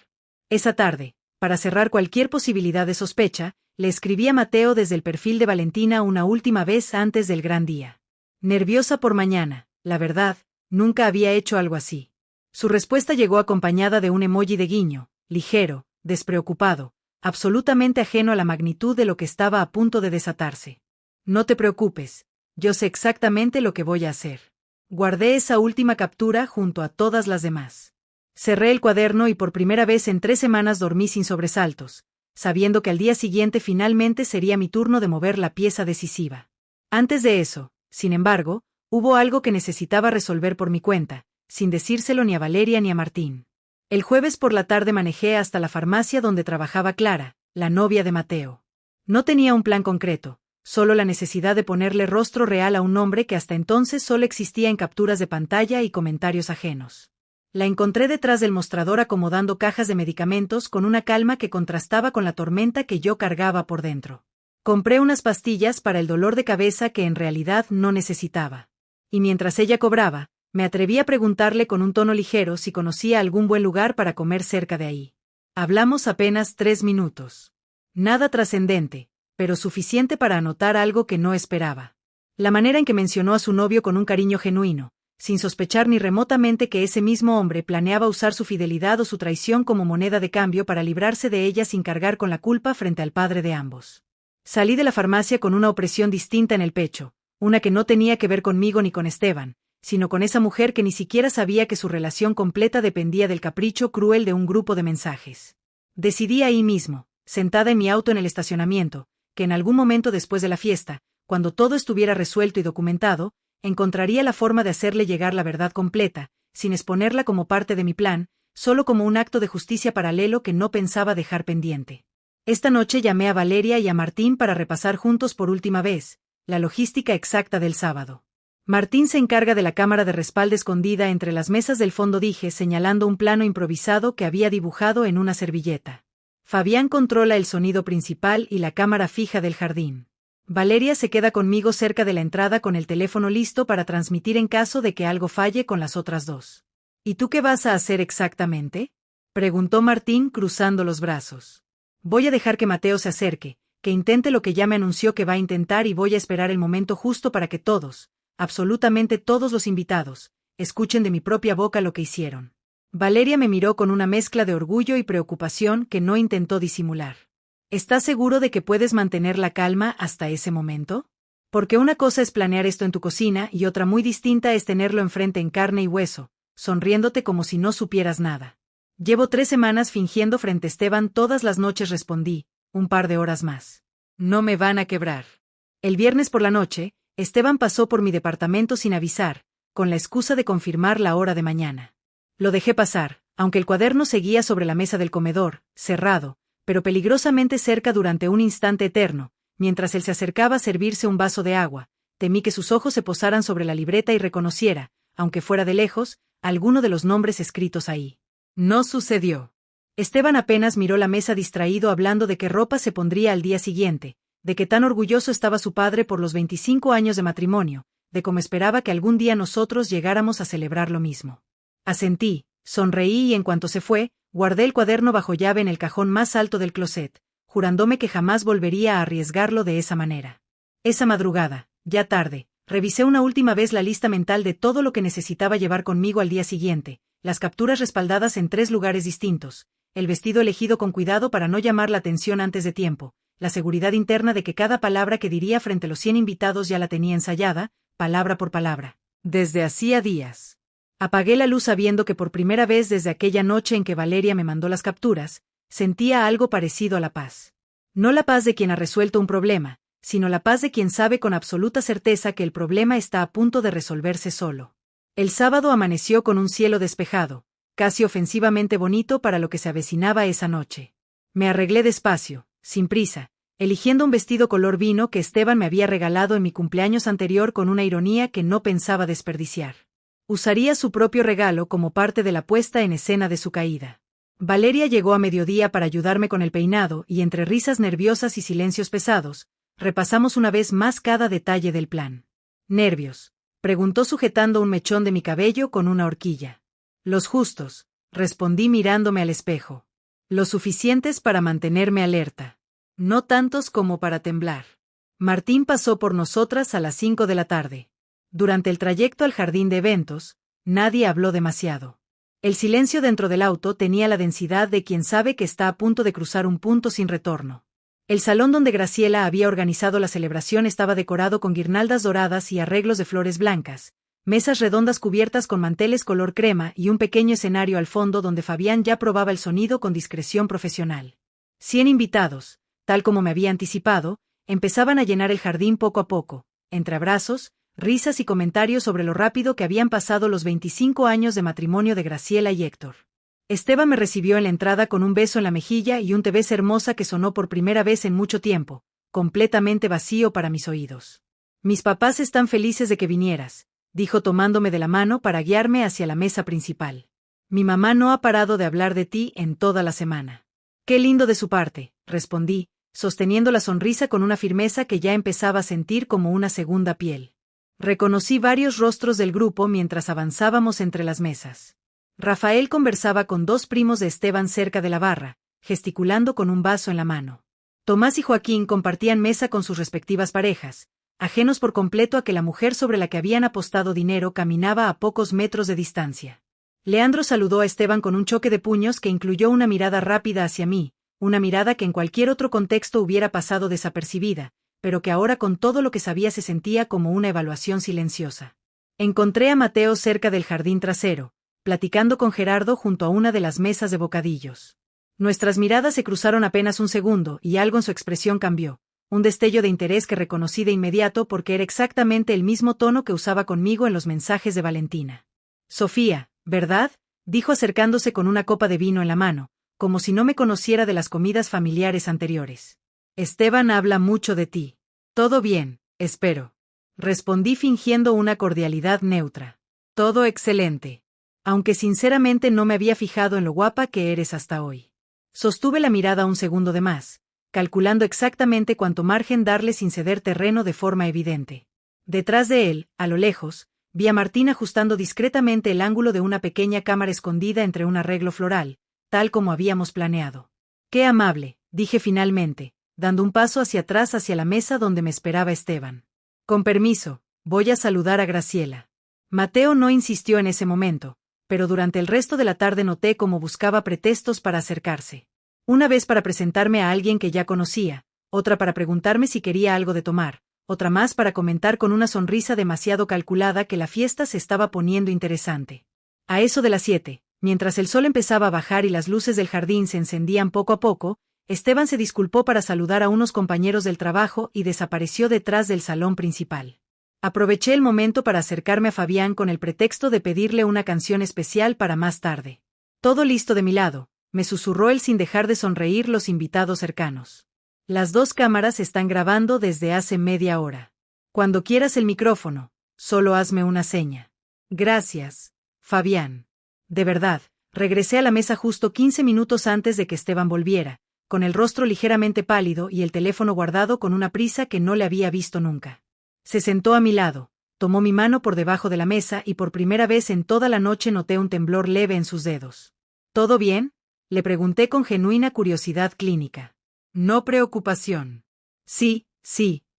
Esa tarde, Para cerrar cualquier posibilidad de sospecha, le escribí a Mateo desde el perfil de Valentina una última vez antes del gran día. Nerviosa por mañana, la verdad, nunca había hecho algo así. Su respuesta llegó acompañada de un emoji de guiño, ligero, despreocupado, absolutamente ajeno a la magnitud de lo que estaba a punto de desatarse. No te preocupes, yo sé exactamente lo que voy a hacer. Guardé esa última captura junto a todas las demás. Cerré el cuaderno y por primera vez en 3 semanas dormí sin sobresaltos, sabiendo que al día siguiente finalmente sería mi turno de mover la pieza decisiva. Antes de eso, sin embargo, hubo algo que necesitaba resolver por mi cuenta, sin decírselo ni a Valeria ni a Martín. El jueves por la tarde manejé hasta la farmacia donde trabajaba Clara, la novia de Mateo. No tenía un plan concreto, solo la necesidad de ponerle rostro real a un hombre que hasta entonces solo existía en capturas de pantalla y comentarios ajenos. La encontré detrás del mostrador acomodando cajas de medicamentos con una calma que contrastaba con la tormenta que yo cargaba por dentro. Compré unas pastillas para el dolor de cabeza que en realidad no necesitaba. Y mientras ella cobraba, me atreví a preguntarle con un tono ligero si conocía algún buen lugar para comer cerca de ahí. Hablamos apenas 3 minutos. Nada trascendente, pero suficiente para anotar algo que no esperaba. La manera en que mencionó a su novio con un cariño genuino, sin sospechar ni remotamente que ese mismo hombre planeaba usar su fidelidad o su traición como moneda de cambio para librarse de ella sin cargar con la culpa frente al padre de ambos. Salí de la farmacia con una opresión distinta en el pecho, una que no tenía que ver conmigo ni con Esteban, sino con esa mujer que ni siquiera sabía que su relación completa dependía del capricho cruel de un grupo de mensajes. Decidí ahí mismo, sentada en mi auto en el estacionamiento, que en algún momento después de la fiesta, cuando todo estuviera resuelto y documentado, encontraría la forma de hacerle llegar la verdad completa, sin exponerla como parte de mi plan, solo como un acto de justicia paralelo que no pensaba dejar pendiente. Esta noche llamé a Valeria y a Martín para repasar juntos por última vez la logística exacta del sábado. Martín se encarga de la cámara de respaldo escondida entre las mesas del fondo, dije señalando un plano improvisado que había dibujado en una servilleta. Fabián controla el sonido principal y la cámara fija del jardín. Valeria se queda conmigo cerca de la entrada con el teléfono listo para transmitir en caso de que algo falle con las otras dos. ¿Y tú qué vas a hacer exactamente?, preguntó Martín cruzando los brazos. Voy a dejar que Mateo se acerque, que intente lo que ya me anunció que va a intentar y voy a esperar el momento justo para que todos, absolutamente todos los invitados, escuchen de mi propia boca lo que hicieron. Valeria me miró con una mezcla de orgullo y preocupación que no intentó disimular. ¿Estás seguro de que puedes mantener la calma hasta ese momento? Porque una cosa es planear esto en tu cocina y otra muy distinta es tenerlo enfrente en carne y hueso, sonriéndote como si no supieras nada. Llevo 3 semanas fingiendo frente a Esteban todas las noches, respondí, un par de horas más. No me van a quebrar. El viernes por la noche, Esteban pasó por mi departamento sin avisar, con la excusa de confirmar la hora de mañana. Lo dejé pasar, aunque el cuaderno seguía sobre la mesa del comedor, cerrado, pero peligrosamente cerca durante un instante eterno, mientras él se acercaba a servirse un vaso de agua. Temí que sus ojos se posaran sobre la libreta y reconociera, aunque fuera de lejos, alguno de los nombres escritos ahí. No sucedió. Esteban apenas miró la mesa distraído hablando de qué ropa se pondría al día siguiente, de qué tan orgulloso estaba su padre por los 25 años de matrimonio, de cómo esperaba que algún día nosotros llegáramos a celebrar lo mismo. Asentí, sonreí y en cuanto se fue, guardé el cuaderno bajo llave en el cajón más alto del closet, jurándome que jamás volvería a arriesgarlo de esa manera. Esa madrugada, ya tarde, revisé una última vez la lista mental de todo lo que necesitaba llevar conmigo al día siguiente, las capturas respaldadas en 3 lugares distintos, el vestido elegido con cuidado para no llamar la atención antes de tiempo, la seguridad interna de que cada palabra que diría frente a los 100 invitados ya la tenía ensayada, palabra por palabra, desde hacía días. Apagué la luz sabiendo que por primera vez desde aquella noche en que Valeria me mandó las capturas, sentía algo parecido a la paz. No la paz de quien ha resuelto un problema, sino la paz de quien sabe con absoluta certeza que el problema está a punto de resolverse solo. El sábado amaneció con un cielo despejado, casi ofensivamente bonito para lo que se avecinaba esa noche. Me arreglé despacio, sin prisa, eligiendo un vestido color vino que Esteban me había regalado en mi cumpleaños anterior con una ironía que no pensaba desperdiciar. Usaría su propio regalo como parte de la puesta en escena de su caída. Valeria llegó a mediodía para ayudarme con el peinado y entre risas nerviosas y silencios pesados, repasamos una vez más cada detalle del plan. ¿Nervios?, preguntó sujetando un mechón de mi cabello con una horquilla. Los justos, respondí mirándome al espejo. Lo suficientes para mantenerme alerta. No tantos como para temblar. Martín pasó por nosotras a las 5 de la tarde. Durante el trayecto al jardín de eventos, nadie habló demasiado. El silencio dentro del auto tenía la densidad de quien sabe que está a punto de cruzar un punto sin retorno. El salón donde Graciela había organizado la celebración estaba decorado con guirnaldas doradas y arreglos de flores blancas, mesas redondas cubiertas con manteles color crema y un pequeño escenario al fondo donde Fabián ya probaba el sonido con discreción profesional. 100 invitados, tal como me había anticipado, empezaban a llenar el jardín poco a poco, entre abrazos, risas y comentarios sobre lo rápido que habían pasado los 25 años de matrimonio de Graciela y Héctor. Esteban me recibió en la entrada con un beso en la mejilla y un "te ves hermosa" que sonó por primera vez en mucho tiempo, completamente vacío para mis oídos. Mis papás están felices de que vinieras, dijo tomándome de la mano para guiarme hacia la mesa principal. Mi mamá no ha parado de hablar de ti en toda la semana. Qué lindo de su parte, respondí, sosteniendo la sonrisa con una firmeza que ya empezaba a sentir como una segunda piel. Reconocí varios rostros del grupo mientras avanzábamos entre las mesas. Rafael conversaba con dos primos de Esteban cerca de la barra, gesticulando con un vaso en la mano. Tomás y Joaquín compartían mesa con sus respectivas parejas, ajenos por completo a que la mujer sobre la que habían apostado dinero caminaba a pocos metros de distancia. Leandro saludó a Esteban con un choque de puños que incluyó una mirada rápida hacia mí, una mirada que en cualquier otro contexto hubiera pasado desapercibida, pero que ahora con todo lo que sabía se sentía como una evaluación silenciosa. Encontré a Mateo cerca del jardín trasero, platicando con Gerardo junto a una de las mesas de bocadillos. Nuestras miradas se cruzaron apenas un segundo y algo en su expresión cambió, un destello de interés que reconocí de inmediato porque era exactamente el mismo tono que usaba conmigo en los mensajes de Valentina. Sofía, ¿verdad?, dijo acercándose con una copa de vino en la mano, como si no me conociera de las comidas familiares anteriores. Esteban habla mucho de ti. Todo bien, espero. Respondí fingiendo una cordialidad neutra. Todo excelente. Aunque sinceramente no me había fijado en lo guapa que eres hasta hoy. Sostuve la mirada un segundo de más, calculando exactamente cuánto margen darle sin ceder terreno de forma evidente. Detrás de él, a lo lejos, vi a Martín ajustando discretamente el ángulo de una pequeña cámara escondida entre un arreglo floral, tal como habíamos planeado. Qué amable, dije finalmente, dando un paso hacia atrás hacia la mesa donde me esperaba Esteban. Con permiso, voy a saludar a Graciela. Mateo no insistió en ese momento, pero durante el resto de la tarde noté cómo buscaba pretextos para acercarse. Una vez para presentarme a alguien que ya conocía, otra para preguntarme si quería algo de tomar, otra más para comentar con una sonrisa demasiado calculada que la fiesta se estaba poniendo interesante. A eso de las 7, mientras el sol empezaba a bajar y las luces del jardín se encendían poco a poco, Esteban se disculpó para saludar a unos compañeros del trabajo y desapareció detrás del salón principal. Aproveché el momento para acercarme a Fabián con el pretexto de pedirle una canción especial para más tarde. Todo listo de mi lado, me susurró él sin dejar de sonreír los invitados cercanos. Las dos cámaras están grabando desde hace media hora. Cuando quieras el micrófono, solo hazme una seña. Gracias, Fabián. De verdad, regresé a la mesa justo 15 minutos antes de que Esteban volviera, con el rostro ligeramente pálido y el teléfono guardado con una prisa que no le había visto nunca. Se sentó a mi lado, tomó mi mano por debajo de la mesa y por primera vez en toda la noche noté un temblor leve en sus dedos. ¿Todo bien?, le pregunté con genuina curiosidad clínica. No preocupación. Sí,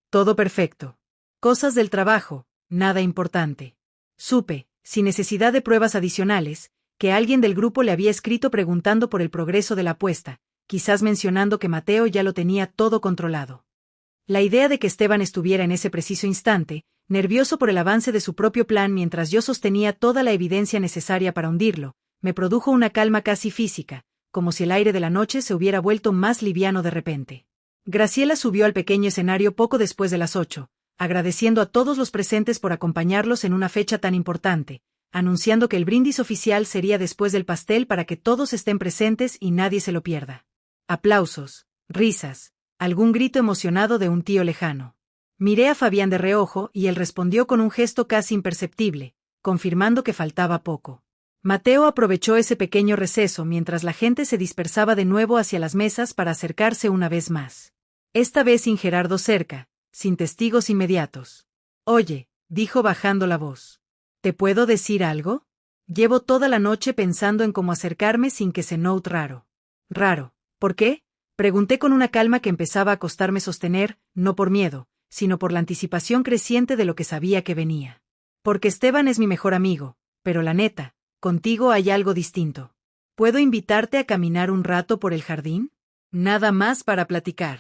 todo perfecto. Cosas del trabajo, nada importante. Supe, sin necesidad de pruebas adicionales, que alguien del grupo le había escrito preguntando por el progreso de la apuesta, quizás mencionando que Mateo ya lo tenía todo controlado. La idea de que Esteban estuviera en ese preciso instante, nervioso por el avance de su propio plan mientras yo sostenía toda la evidencia necesaria para hundirlo, me produjo una calma casi física, como si el aire de la noche se hubiera vuelto más liviano de repente. Graciela subió al pequeño escenario poco después de las 8, agradeciendo a todos los presentes por acompañarlos en una fecha tan importante, anunciando que el brindis oficial sería después del pastel para que todos estén presentes y nadie se lo pierda. Aplausos, risas, algún grito emocionado de un tío lejano. Miré a Fabián de reojo y él respondió con un gesto casi imperceptible, confirmando que faltaba poco. Mateo aprovechó ese pequeño receso mientras la gente se dispersaba de nuevo hacia las mesas para acercarse una vez más. Esta vez sin Gerardo cerca, sin testigos inmediatos. Oye, dijo bajando la voz. ¿Te puedo decir algo? Llevo toda la noche pensando en cómo acercarme sin que se note raro. Raro. ¿Por qué? Pregunté con una calma que empezaba a costarme sostener, no por miedo, sino por la anticipación creciente de lo que sabía que venía. Porque Esteban es mi mejor amigo, pero la neta, contigo hay algo distinto. ¿Puedo invitarte a caminar un rato por el jardín? Nada más para platicar.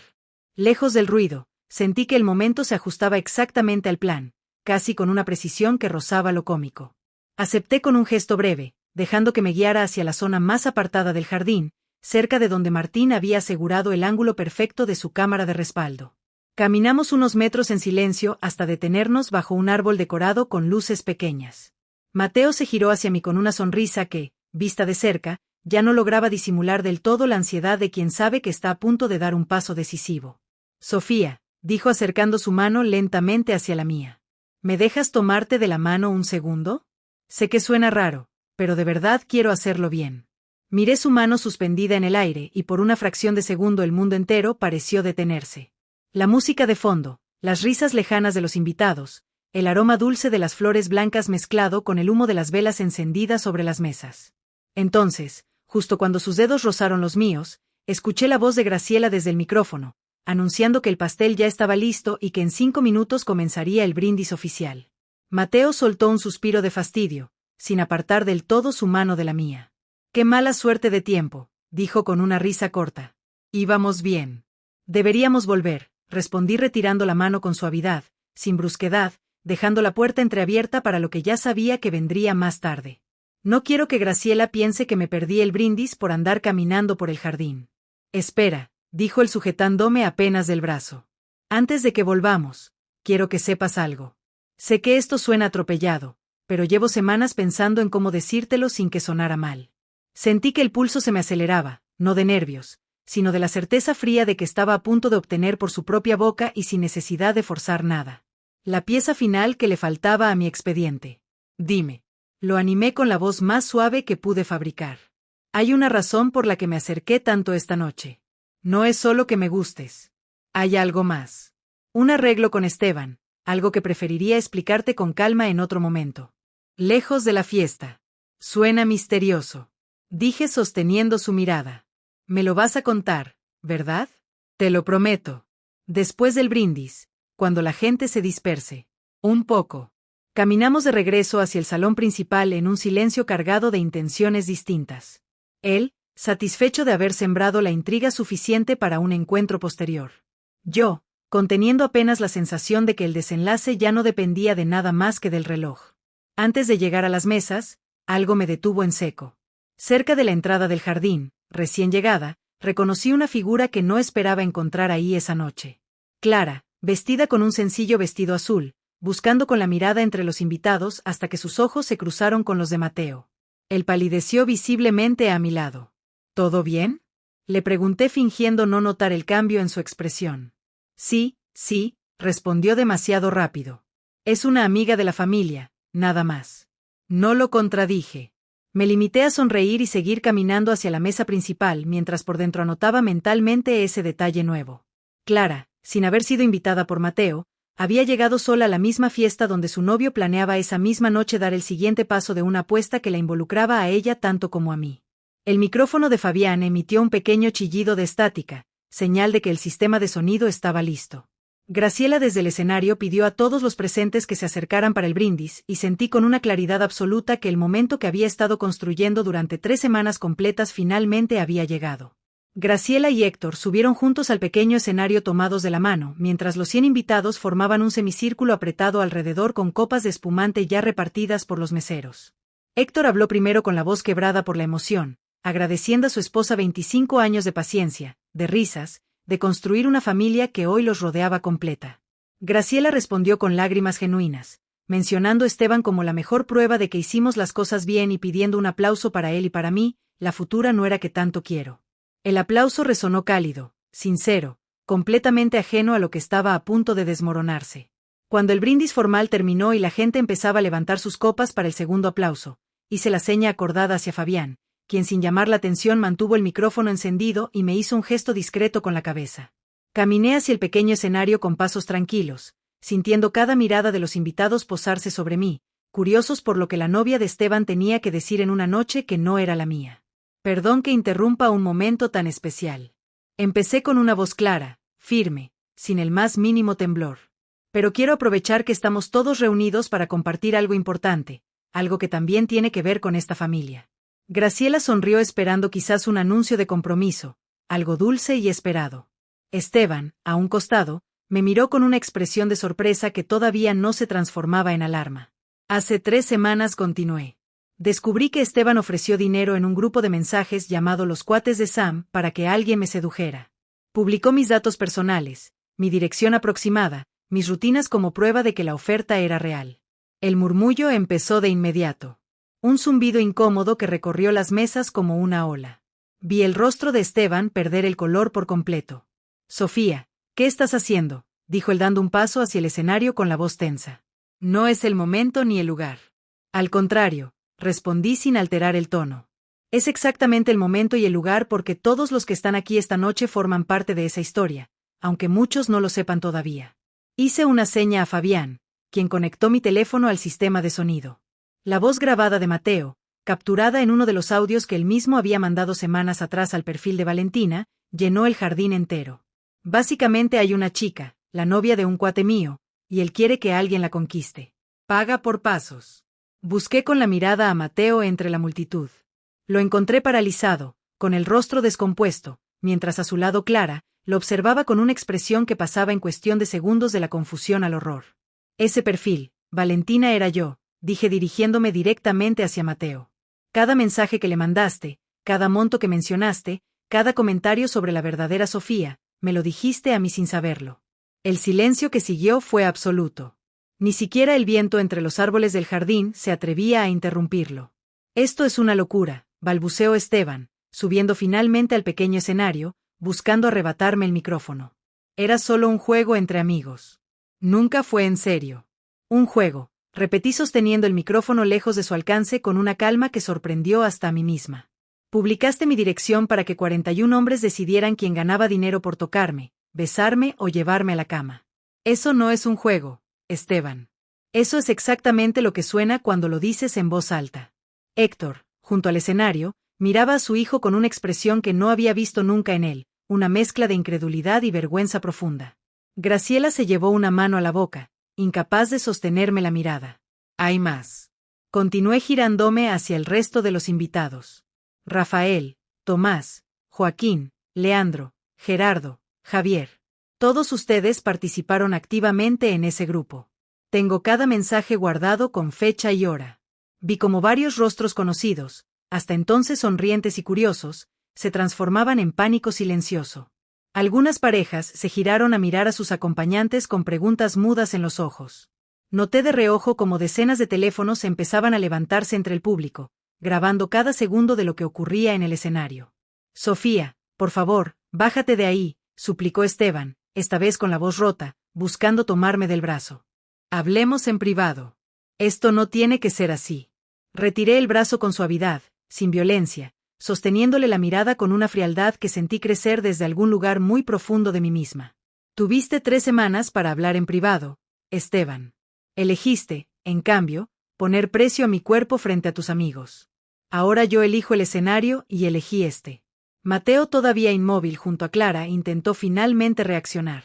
Lejos del ruido, sentí que el momento se ajustaba exactamente al plan, casi con una precisión que rozaba lo cómico. Acepté con un gesto breve, dejando que me guiara hacia la zona más apartada del jardín, cerca de donde Martín había asegurado el ángulo perfecto de su cámara de respaldo. Caminamos unos metros en silencio hasta detenernos bajo un árbol decorado con luces pequeñas. Mateo se giró hacia mí con una sonrisa que, vista de cerca, ya no lograba disimular del todo la ansiedad de quien sabe que está a punto de dar un paso decisivo. Sofía, dijo acercando su mano lentamente hacia la mía. ¿Me dejas tomarte de la mano un segundo? Sé que suena raro, pero de verdad quiero hacerlo bien. Miré su mano suspendida en el aire y por una fracción de segundo el mundo entero pareció detenerse. La música de fondo, las risas lejanas de los invitados, el aroma dulce de las flores blancas mezclado con el humo de las velas encendidas sobre las mesas. Entonces, justo cuando sus dedos rozaron los míos, escuché la voz de Graciela desde el micrófono, anunciando que el pastel ya estaba listo y que en 5 minutos comenzaría el brindis oficial. Mateo soltó un suspiro de fastidio, sin apartar del todo su mano de la mía. «Qué mala suerte de tiempo», dijo con una risa corta. «Íbamos bien. Deberíamos volver», respondí retirando la mano con suavidad, sin brusquedad, dejando la puerta entreabierta para lo que ya sabía que vendría más tarde. No quiero que Graciela piense que me perdí el brindis por andar caminando por el jardín. «Espera», dijo él sujetándome apenas del brazo. «Antes de que volvamos, quiero que sepas algo. Sé que esto suena atropellado, pero llevo semanas pensando en cómo decírtelo sin que sonara mal». Sentí que el pulso se me aceleraba, no de nervios, sino de la certeza fría de que estaba a punto de obtener por su propia boca y sin necesidad de forzar nada. La pieza final que le faltaba a mi expediente. «Dime». Lo animé con la voz más suave que pude fabricar. «Hay una razón por la que me acerqué tanto esta noche. No es solo que me gustes. Hay algo más. Un arreglo con Esteban, algo que preferiría explicarte con calma en otro momento. Lejos de la fiesta. Suena misterioso», dije sosteniendo su mirada. «Me lo vas a contar, ¿verdad? Te lo prometo. Después del brindis, cuando la gente se disperse. Un poco». Caminamos de regreso hacia el salón principal en un silencio cargado de intenciones distintas. Él, satisfecho de haber sembrado la intriga suficiente para un encuentro posterior. Yo, conteniendo apenas la sensación de que el desenlace ya no dependía de nada más que del reloj. Antes de llegar a las mesas, algo me detuvo en seco. Cerca de la entrada del jardín, recién llegada, reconocí una figura que no esperaba encontrar ahí esa noche. Clara, vestida con un sencillo vestido azul, buscando con la mirada entre los invitados hasta que sus ojos se cruzaron con los de Mateo. Él palideció visiblemente a mi lado. «¿Todo bien?», le pregunté fingiendo no notar el cambio en su expresión. «Sí, sí», respondió demasiado rápido. «Es una amiga de la familia, nada más». No lo contradije. Me limité a sonreír y seguir caminando hacia la mesa principal mientras por dentro anotaba mentalmente ese detalle nuevo. Clara, sin haber sido invitada por Mateo, había llegado sola a la misma fiesta donde su novio planeaba esa misma noche dar el siguiente paso de una apuesta que la involucraba a ella tanto como a mí. El micrófono de Fabián emitió un pequeño chillido de estática, señal de que el sistema de sonido estaba listo. Graciela desde el escenario pidió a todos los presentes que se acercaran para el brindis y sentí con una claridad absoluta que el momento que había estado construyendo durante 3 semanas completas finalmente había llegado. Graciela y Héctor subieron juntos al pequeño escenario tomados de la mano, mientras los 100 invitados formaban un semicírculo apretado alrededor con copas de espumante ya repartidas por los meseros. Héctor habló primero con la voz quebrada por la emoción, agradeciendo a su esposa 25 años de paciencia, de risas, de construir una familia que hoy los rodeaba completa. Graciela respondió con lágrimas genuinas, mencionando a Esteban como la mejor prueba de que hicimos las cosas bien y pidiendo un aplauso para él y para mí, la futura nuera que tanto quiero. El aplauso resonó cálido, sincero, completamente ajeno a lo que estaba a punto de desmoronarse. Cuando el brindis formal terminó y la gente empezaba a levantar sus copas para el segundo aplauso, hice la seña acordada hacia Fabián, quien sin llamar la atención mantuvo el micrófono encendido y me hizo un gesto discreto con la cabeza. Caminé hacia el pequeño escenario con pasos tranquilos, sintiendo cada mirada de los invitados posarse sobre mí, curiosos por lo que la novia de Esteban tenía que decir en una noche que no era la mía. Perdón que interrumpa un momento tan especial. Empecé con una voz clara, firme, sin el más mínimo temblor. Pero quiero aprovechar que estamos todos reunidos para compartir algo importante, algo que también tiene que ver con esta familia. Graciela sonrió esperando quizás un anuncio de compromiso, algo dulce y esperado. Esteban, a un costado, me miró con una expresión de sorpresa que todavía no se transformaba en alarma. Hace 3 semanas continué. Descubrí que Esteban ofreció dinero en un grupo de mensajes llamado Los Cuates de Sam para que alguien me sedujera. Publicó mis datos personales, mi dirección aproximada, mis rutinas como prueba de que la oferta era real. El murmullo empezó de inmediato. Un zumbido incómodo que recorrió las mesas como una ola. Vi el rostro de Esteban perder el color por completo. Sofía, ¿qué estás haciendo?, dijo él dando un paso hacia el escenario con la voz tensa. No es el momento ni el lugar. Al contrario, respondí sin alterar el tono. Es exactamente el momento y el lugar porque todos los que están aquí esta noche forman parte de esa historia, aunque muchos no lo sepan todavía. Hice una seña a Fabián, quien conectó mi teléfono al sistema de sonido. La voz grabada de Mateo, capturada en uno de los audios que él mismo había mandado semanas atrás al perfil de Valentina, llenó el jardín entero. Básicamente hay una chica, la novia de un cuate mío, y él quiere que alguien la conquiste. Paga por pasos. Busqué con la mirada a Mateo entre la multitud. Lo encontré paralizado, con el rostro descompuesto, mientras a su lado Clara, lo observaba con una expresión que pasaba en cuestión de segundos de la confusión al horror. Ese perfil, Valentina era yo, dije dirigiéndome directamente hacia Mateo. Cada mensaje que le mandaste, cada monto que mencionaste, cada comentario sobre la verdadera Sofía, me lo dijiste a mí sin saberlo. El silencio que siguió fue absoluto. Ni siquiera el viento entre los árboles del jardín se atrevía a interrumpirlo. Esto es una locura, balbuceó Esteban, subiendo finalmente al pequeño escenario, buscando arrebatarme el micrófono. Era solo un juego entre amigos. Nunca fue en serio. Un juego, repetí sosteniendo el micrófono lejos de su alcance con una calma que sorprendió hasta a mí misma. Publicaste mi dirección para que 41 hombres decidieran quién ganaba dinero por tocarme, besarme o llevarme a la cama. Eso no es un juego, Esteban. Eso es exactamente lo que suena cuando lo dices en voz alta. Héctor, junto al escenario, miraba a su hijo con una expresión que no había visto nunca en él, una mezcla de incredulidad y vergüenza profunda. Graciela se llevó una mano a la boca, incapaz de sostenerme la mirada. Hay más. Continué girándome hacia el resto de los invitados. Rafael, Tomás, Joaquín, Leandro, Gerardo, Javier. Todos ustedes participaron activamente en ese grupo. Tengo cada mensaje guardado con fecha y hora. Vi como varios rostros conocidos, hasta entonces sonrientes y curiosos, se transformaban en pánico silencioso. Algunas parejas se giraron a mirar a sus acompañantes con preguntas mudas en los ojos. Noté de reojo como decenas de teléfonos empezaban a levantarse entre el público, grabando cada segundo de lo que ocurría en el escenario. Sofía, por favor, bájate de ahí, suplicó Esteban, esta vez con la voz rota, buscando tomarme del brazo. Hablemos en privado. Esto no tiene que ser así. Retiré el brazo con suavidad, sin violencia, sosteniéndole la mirada con una frialdad que sentí crecer desde algún lugar muy profundo de mí misma. Tuviste 3 semanas para hablar en privado, Esteban. Elegiste, en cambio, poner precio a mi cuerpo frente a tus amigos. Ahora yo elijo el escenario y elegí este. Mateo, todavía inmóvil junto a Clara, intentó finalmente reaccionar.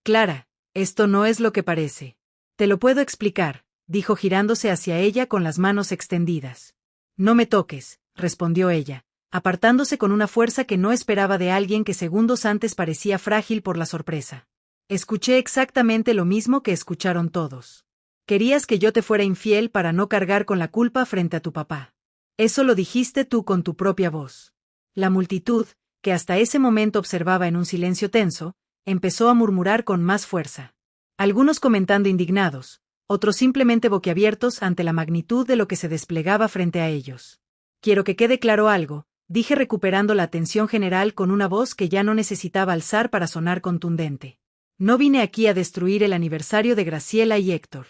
Clara, esto no es lo que parece. Te lo puedo explicar, dijo girándose hacia ella con las manos extendidas. No me toques, respondió ella, apartándose con una fuerza que no esperaba de alguien que segundos antes parecía frágil por la sorpresa. Escuché exactamente lo mismo que escucharon todos. Querías que yo te fuera infiel para no cargar con la culpa frente a tu papá. Eso lo dijiste tú con tu propia voz. La multitud, que hasta ese momento observaba en un silencio tenso, empezó a murmurar con más fuerza. Algunos comentando indignados, otros simplemente boquiabiertos ante la magnitud de lo que se desplegaba frente a ellos. Quiero que quede claro algo, dije recuperando la atención general con una voz que ya no necesitaba alzar para sonar contundente. No vine aquí a destruir el aniversario de Graciela y Héctor.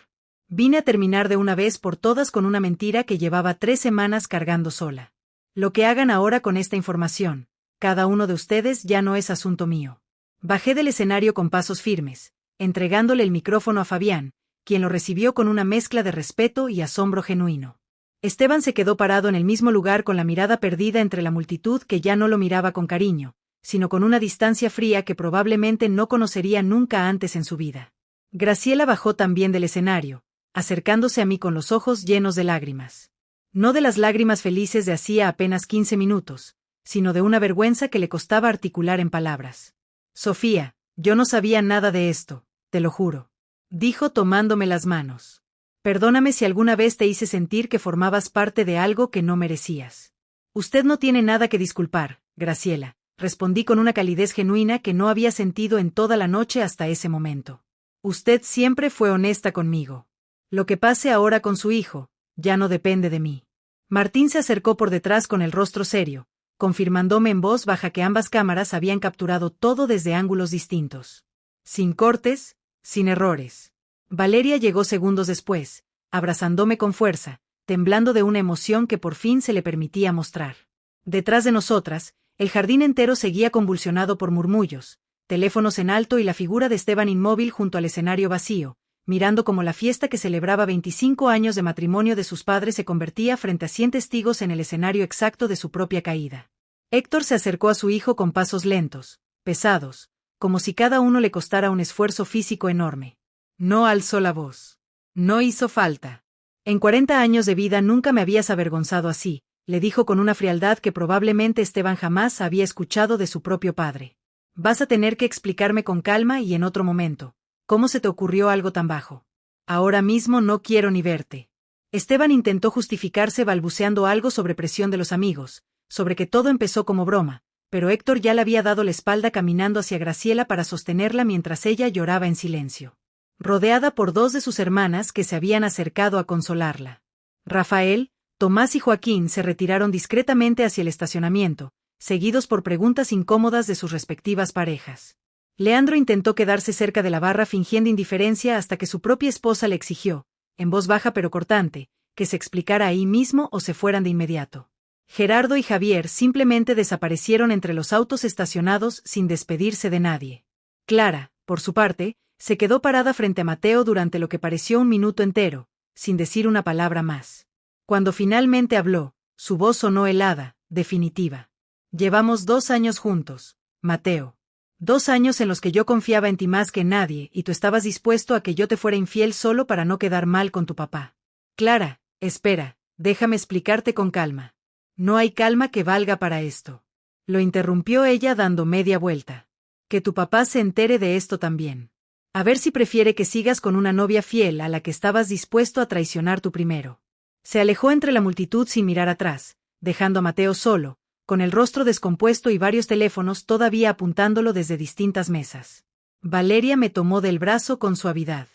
Vine a terminar de una vez por todas con una mentira que llevaba 3 semanas cargando sola. Lo que hagan ahora con esta información, cada uno de ustedes, ya no es asunto mío. Bajé del escenario con pasos firmes, entregándole el micrófono a Fabián, quien lo recibió con una mezcla de respeto y asombro genuino. Esteban se quedó parado en el mismo lugar con la mirada perdida entre la multitud que ya no lo miraba con cariño, sino con una distancia fría que probablemente no conocería nunca antes en su vida. Graciela bajó también del escenario, acercándose a mí con los ojos llenos de lágrimas. No de las lágrimas felices de hacía apenas 15 minutos, sino de una vergüenza que le costaba articular en palabras. Sofía, yo no sabía nada de esto, te lo juro, dijo tomándome las manos. Perdóname si alguna vez te hice sentir que formabas parte de algo que no merecías. Usted no tiene nada que disculpar, Graciela, respondí con una calidez genuina que no había sentido en toda la noche hasta ese momento. Usted siempre fue honesta conmigo. Lo que pase ahora con su hijo, ya no depende de mí. Martín se acercó por detrás con el rostro serio, confirmándome en voz baja que ambas cámaras habían capturado todo desde ángulos distintos. Sin cortes, sin errores. Valeria llegó segundos después, abrazándome con fuerza, temblando de una emoción que por fin se le permitía mostrar. Detrás de nosotras, el jardín entero seguía convulsionado por murmullos, teléfonos en alto y la figura de Esteban inmóvil junto al escenario vacío, mirando como la fiesta que celebraba 25 años de matrimonio de sus padres se convertía frente a 100 testigos en el escenario exacto de su propia caída. Héctor se acercó a su hijo con pasos lentos, pesados, como si cada uno le costara un esfuerzo físico enorme. No alzó la voz. No hizo falta. En 40 años de vida nunca me habías avergonzado así, le dijo con una frialdad que probablemente Esteban jamás había escuchado de su propio padre. Vas a tener que explicarme con calma y en otro momento. ¿Cómo se te ocurrió algo tan bajo? Ahora mismo no quiero ni verte. Esteban intentó justificarse balbuceando algo sobre presión de los amigos, sobre que todo empezó como broma, pero Héctor ya le había dado la espalda caminando hacia Graciela para sostenerla mientras ella lloraba en silencio, rodeada por dos de sus hermanas que se habían acercado a consolarla. Rafael, Tomás y Joaquín se retiraron discretamente hacia el estacionamiento, seguidos por preguntas incómodas de sus respectivas parejas. Leandro intentó quedarse cerca de la barra fingiendo indiferencia hasta que su propia esposa le exigió, en voz baja pero cortante, que se explicara ahí mismo o se fueran de inmediato. Gerardo y Javier simplemente desaparecieron entre los autos estacionados sin despedirse de nadie. Clara, por su parte, se quedó parada frente a Mateo durante lo que pareció un minuto entero, sin decir una palabra más. Cuando finalmente habló, su voz sonó helada, definitiva. Llevamos 2 años juntos, Mateo. 2 años en los que yo confiaba en ti más que en nadie y tú estabas dispuesto a que yo te fuera infiel solo para no quedar mal con tu papá. Clara, espera, déjame explicarte con calma. No hay calma que valga para esto. Lo interrumpió ella dando media vuelta. Que tu papá se entere de esto también. A ver si prefiere que sigas con una novia fiel a la que estabas dispuesto a traicionar tú primero. Se alejó entre la multitud sin mirar atrás, dejando a Mateo solo, con el rostro descompuesto y varios teléfonos todavía apuntándolo desde distintas mesas. Valeria me tomó del brazo con suavidad.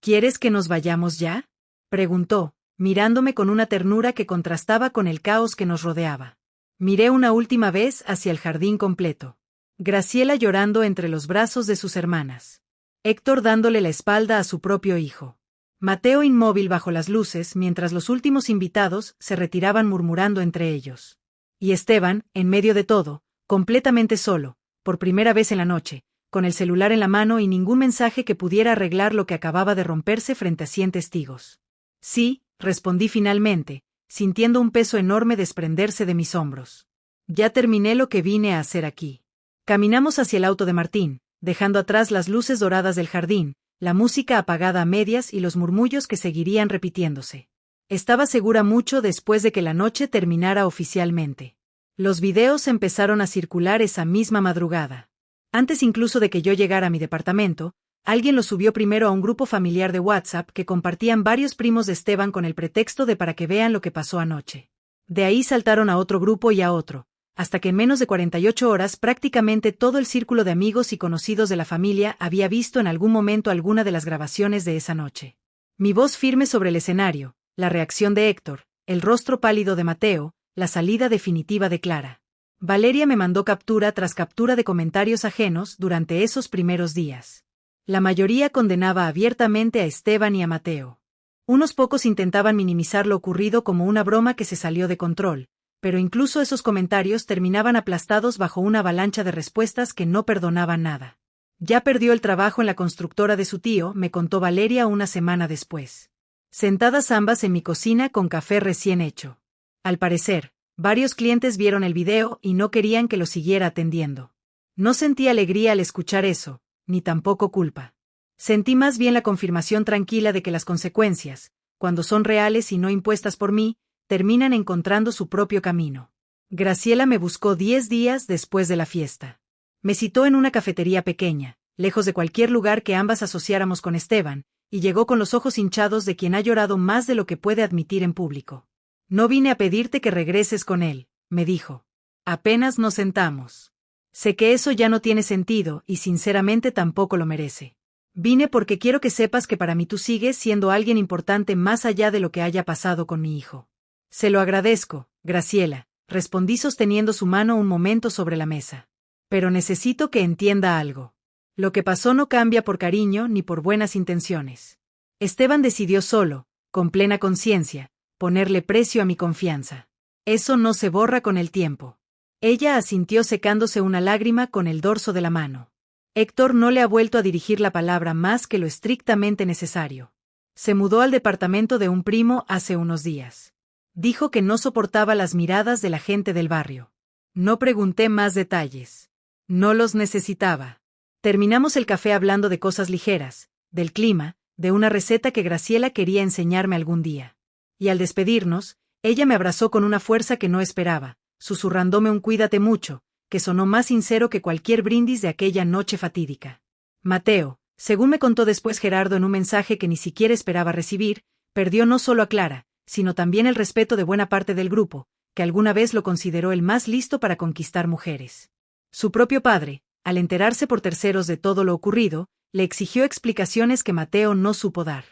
¿Quieres que nos vayamos ya?, preguntó, mirándome con una ternura que contrastaba con el caos que nos rodeaba. Miré una última vez hacia el jardín completo. Graciela llorando entre los brazos de sus hermanas. Héctor dándole la espalda a su propio hijo. Mateo inmóvil bajo las luces mientras los últimos invitados se retiraban murmurando entre ellos. Y Esteban, en medio de todo, completamente solo, por primera vez en la noche, con el celular en la mano y ningún mensaje que pudiera arreglar lo que acababa de romperse frente a 100 testigos. Sí, respondí finalmente, sintiendo un peso enorme desprenderse de mis hombros. Ya terminé lo que vine a hacer aquí. Caminamos hacia el auto de Martín, dejando atrás las luces doradas del jardín, la música apagada a medias y los murmullos que seguirían repitiéndose. Estaba segura mucho después de que la noche terminara oficialmente. Los videos empezaron a circular esa misma madrugada. Antes incluso de que yo llegara a mi departamento, alguien los subió primero a un grupo familiar de WhatsApp que compartían varios primos de Esteban con el pretexto de para que vean lo que pasó anoche. De ahí saltaron a otro grupo y a otro, hasta que en menos de 48 horas prácticamente todo el círculo de amigos y conocidos de la familia había visto en algún momento alguna de las grabaciones de esa noche. Mi voz firme sobre el escenario, la reacción de Héctor, el rostro pálido de Mateo, la salida definitiva de Clara. Valeria me mandó captura tras captura de comentarios ajenos durante esos primeros días. La mayoría condenaba abiertamente a Esteban y a Mateo. Unos pocos intentaban minimizar lo ocurrido como una broma que se salió de control, pero incluso esos comentarios terminaban aplastados bajo una avalancha de respuestas que no perdonaban nada. Ya perdió el trabajo en la constructora de su tío, me contó Valeria una semana después. sentadas ambas en mi cocina con café recién hecho. Al parecer, varios clientes vieron el video y no querían que lo siguiera atendiendo. No sentí alegría al escuchar eso, ni tampoco culpa. Sentí más bien la confirmación tranquila de que las consecuencias, cuando son reales y no impuestas por mí, terminan encontrando su propio camino. Graciela me buscó 10 días después de la fiesta. Me citó en una cafetería pequeña, lejos de cualquier lugar que ambas asociáramos con Esteban, y llegó con los ojos hinchados de quien ha llorado más de lo que puede admitir en público. No vine a pedirte que regreses con él, me dijo. Apenas nos sentamos. Sé que eso ya no tiene sentido y sinceramente tampoco lo merece. Vine porque quiero que sepas que para mí tú sigues siendo alguien importante más allá de lo que haya pasado con mi hijo. Se lo agradezco, Graciela, respondí sosteniendo su mano un momento sobre la mesa. Pero necesito que entienda algo. Lo que pasó no cambia por cariño ni por buenas intenciones. Esteban decidió solo, con plena conciencia, ponerle precio a mi confianza. Eso no se borra con el tiempo. Ella asintió secándose una lágrima con el dorso de la mano. Héctor no le ha vuelto a dirigir la palabra más que lo estrictamente necesario. Se mudó al departamento de un primo hace unos días. Dijo que no soportaba las miradas de la gente del barrio. No pregunté más detalles. No los necesitaba. Terminamos el café hablando de cosas ligeras, del clima, de una receta que Graciela quería enseñarme algún día. Y al despedirnos, ella me abrazó con una fuerza que no esperaba, susurrándome un cuídate mucho, que sonó más sincero que cualquier brindis de aquella noche fatídica. Mateo, según me contó después Gerardo en un mensaje que ni siquiera esperaba recibir, perdió no solo a Clara, sino también el respeto de buena parte del grupo, que alguna vez lo consideró el más listo para conquistar mujeres. Su propio padre, al enterarse por terceros de todo lo ocurrido, le exigió explicaciones que Mateo no supo dar.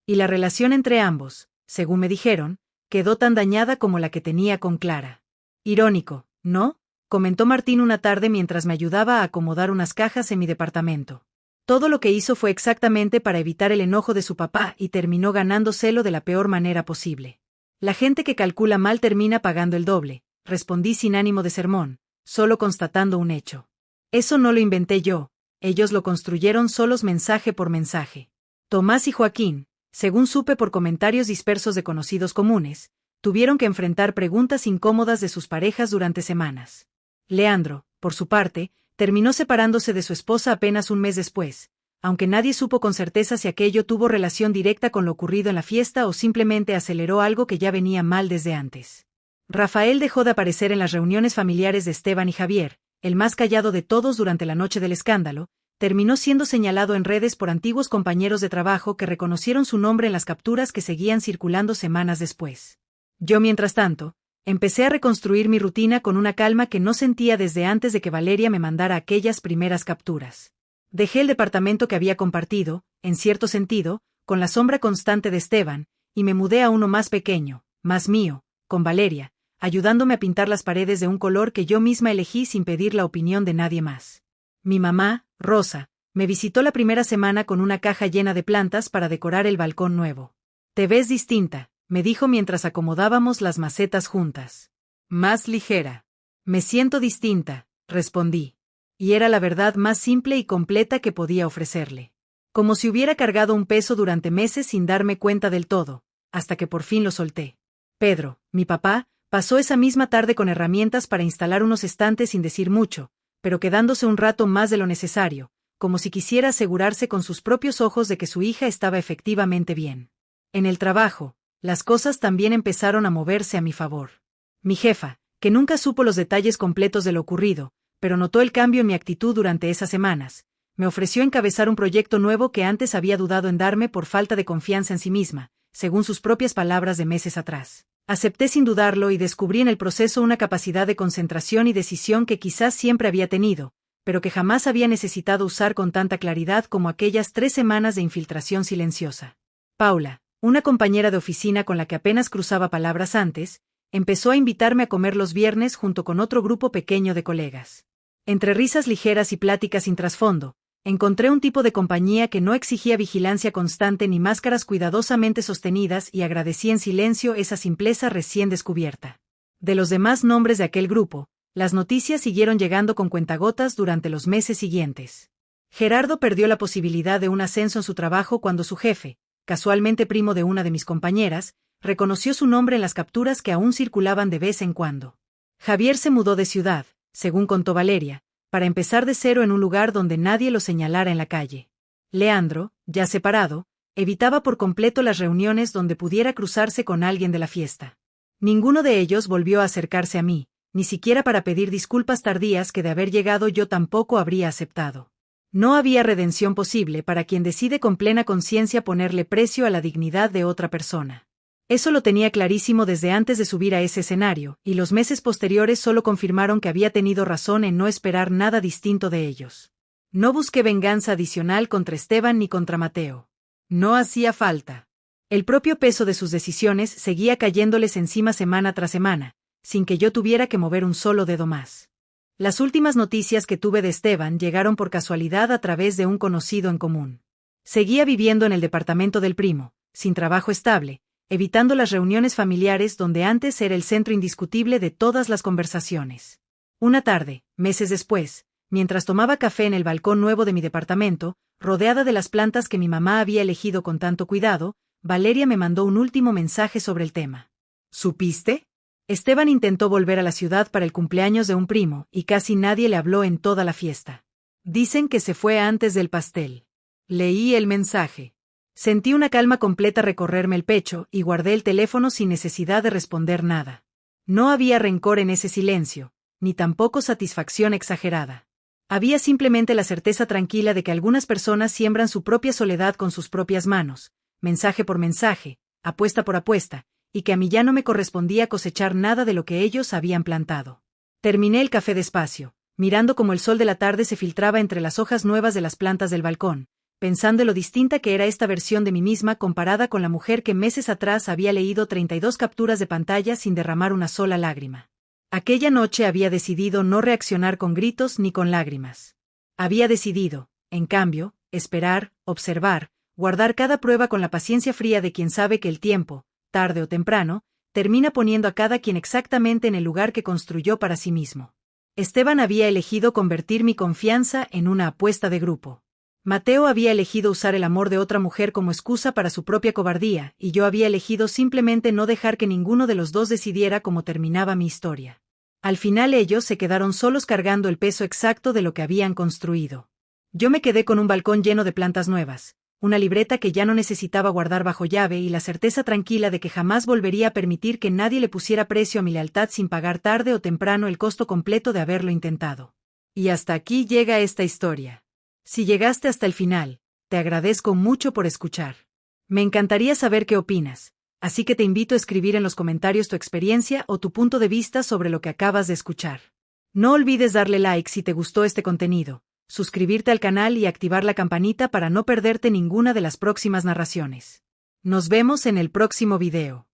Y la relación entre ambos, según me dijeron, quedó tan dañada como la que tenía con Clara. Irónico, ¿no?, comentó Martín una tarde mientras me ayudaba a acomodar unas cajas en mi departamento. Todo lo que hizo fue exactamente para evitar el enojo de su papá y terminó ganándoselo de la peor manera posible. La gente que calcula mal termina pagando el doble, respondí sin ánimo de sermón, solo constatando un hecho. Eso no lo inventé yo, ellos lo construyeron solos mensaje por mensaje. Tomás y Joaquín, según supe por comentarios dispersos de conocidos comunes, tuvieron que enfrentar preguntas incómodas de sus parejas durante semanas. Leandro, por su parte, terminó separándose de su esposa apenas un mes después, aunque nadie supo con certeza si aquello tuvo relación directa con lo ocurrido en la fiesta o simplemente aceleró algo que ya venía mal desde antes. Rafael dejó de aparecer en las reuniones familiares de Esteban y Javier, el más callado de todos durante la noche del escándalo, terminó siendo señalado en redes por antiguos compañeros de trabajo que reconocieron su nombre en las capturas que seguían circulando semanas después. Yo, mientras tanto, empecé a reconstruir mi rutina con una calma que no sentía desde antes de que Valeria me mandara aquellas primeras capturas. Dejé el departamento que había compartido, en cierto sentido, con la sombra constante de Esteban, y me mudé a uno más pequeño, más mío, con Valeria, ayudándome a pintar las paredes de un color que yo misma elegí sin pedir la opinión de nadie más. Mi mamá, Rosa, me visitó la primera semana con una caja llena de plantas para decorar el balcón nuevo. Te ves distinta, me dijo mientras acomodábamos las macetas juntas. Más ligera. Me siento distinta, respondí. Y era la verdad más simple y completa que podía ofrecerle. Como si hubiera cargado un peso durante meses sin darme cuenta del todo, hasta que por fin lo solté. Pedro, mi papá, pasó esa misma tarde con herramientas para instalar unos estantes sin decir mucho, pero quedándose un rato más de lo necesario, como si quisiera asegurarse con sus propios ojos de que su hija estaba efectivamente bien. En el trabajo, las cosas también empezaron a moverse a mi favor. Mi jefa, que nunca supo los detalles completos de lo ocurrido, pero notó el cambio en mi actitud durante esas semanas, me ofreció encabezar un proyecto nuevo que antes había dudado en darme por falta de confianza en sí misma, según sus propias palabras de meses atrás. Acepté sin dudarlo y descubrí en el proceso una capacidad de concentración y decisión que quizás siempre había tenido, pero que jamás había necesitado usar con tanta claridad como aquellas 3 semanas de infiltración silenciosa. Paula, una compañera de oficina con la que apenas cruzaba palabras antes, empezó a invitarme a comer los viernes junto con otro grupo pequeño de colegas. Entre risas ligeras y pláticas sin trasfondo, encontré un tipo de compañía que no exigía vigilancia constante ni máscaras cuidadosamente sostenidas y agradecí en silencio esa simpleza recién descubierta. De los demás nombres de aquel grupo, las noticias siguieron llegando con cuentagotas durante los meses siguientes. Gerardo perdió la posibilidad de un ascenso en su trabajo cuando su jefe, casualmente primo de una de mis compañeras, reconoció su nombre en las capturas que aún circulaban de vez en cuando. Javier se mudó de ciudad, según contó Valeria, para empezar de cero en un lugar donde nadie lo señalara en la calle. Leandro, ya separado, evitaba por completo las reuniones donde pudiera cruzarse con alguien de la fiesta. Ninguno de ellos volvió a acercarse a mí, ni siquiera para pedir disculpas tardías que de haber llegado yo tampoco habría aceptado. No había redención posible para quien decide con plena conciencia ponerle precio a la dignidad de otra persona. Eso lo tenía clarísimo desde antes de subir a ese escenario, y los meses posteriores solo confirmaron que había tenido razón en no esperar nada distinto de ellos. No busqué venganza adicional contra Esteban ni contra Mateo. No hacía falta. El propio peso de sus decisiones seguía cayéndoles encima semana tras semana, sin que yo tuviera que mover un solo dedo más. Las últimas noticias que tuve de Esteban llegaron por casualidad a través de un conocido en común. Seguía viviendo en el departamento del primo, sin trabajo estable, evitando las reuniones familiares donde antes era el centro indiscutible de todas las conversaciones. Una tarde, meses después, mientras tomaba café en el balcón nuevo de mi departamento, rodeada de las plantas que mi mamá había elegido con tanto cuidado, Valeria me mandó un último mensaje sobre el tema. ¿Supiste? Esteban intentó volver a la ciudad para el cumpleaños de un primo y casi nadie le habló en toda la fiesta. Dicen que se fue antes del pastel. Leí el mensaje. Sentí una calma completa recorrerme el pecho y guardé el teléfono sin necesidad de responder nada. No había rencor en ese silencio, ni tampoco satisfacción exagerada. Había simplemente la certeza tranquila de que algunas personas siembran su propia soledad con sus propias manos, mensaje por mensaje, apuesta por apuesta, y que a mí ya no me correspondía cosechar nada de lo que ellos habían plantado. Terminé el café despacio, mirando cómo el sol de la tarde se filtraba entre las hojas nuevas de las plantas del balcón, pensando en lo distinta que era esta versión de mí misma comparada con la mujer que meses atrás había leído 32 capturas de pantalla sin derramar una sola lágrima. Aquella noche había decidido no reaccionar con gritos ni con lágrimas. Había decidido, en cambio, esperar, observar, guardar cada prueba con la paciencia fría de quien sabe que el tiempo, tarde o temprano, termina poniendo a cada quien exactamente en el lugar que construyó para sí mismo. Esteban había elegido convertir mi confianza en una apuesta de grupo. Mateo había elegido usar el amor de otra mujer como excusa para su propia cobardía, y yo había elegido simplemente no dejar que ninguno de los dos decidiera cómo terminaba mi historia. Al final ellos se quedaron solos cargando el peso exacto de lo que habían construido. Yo me quedé con un balcón lleno de plantas nuevas, una libreta que ya no necesitaba guardar bajo llave y la certeza tranquila de que jamás volvería a permitir que nadie le pusiera precio a mi lealtad sin pagar tarde o temprano el costo completo de haberlo intentado. Y hasta aquí llega esta historia. Si llegaste hasta el final, te agradezco mucho por escuchar. Me encantaría saber qué opinas, así que te invito a escribir en los comentarios tu experiencia o tu punto de vista sobre lo que acabas de escuchar. No olvides darle like si te gustó este contenido, suscribirte al canal y activar la campanita para no perderte ninguna de las próximas narraciones. Nos vemos en el próximo video.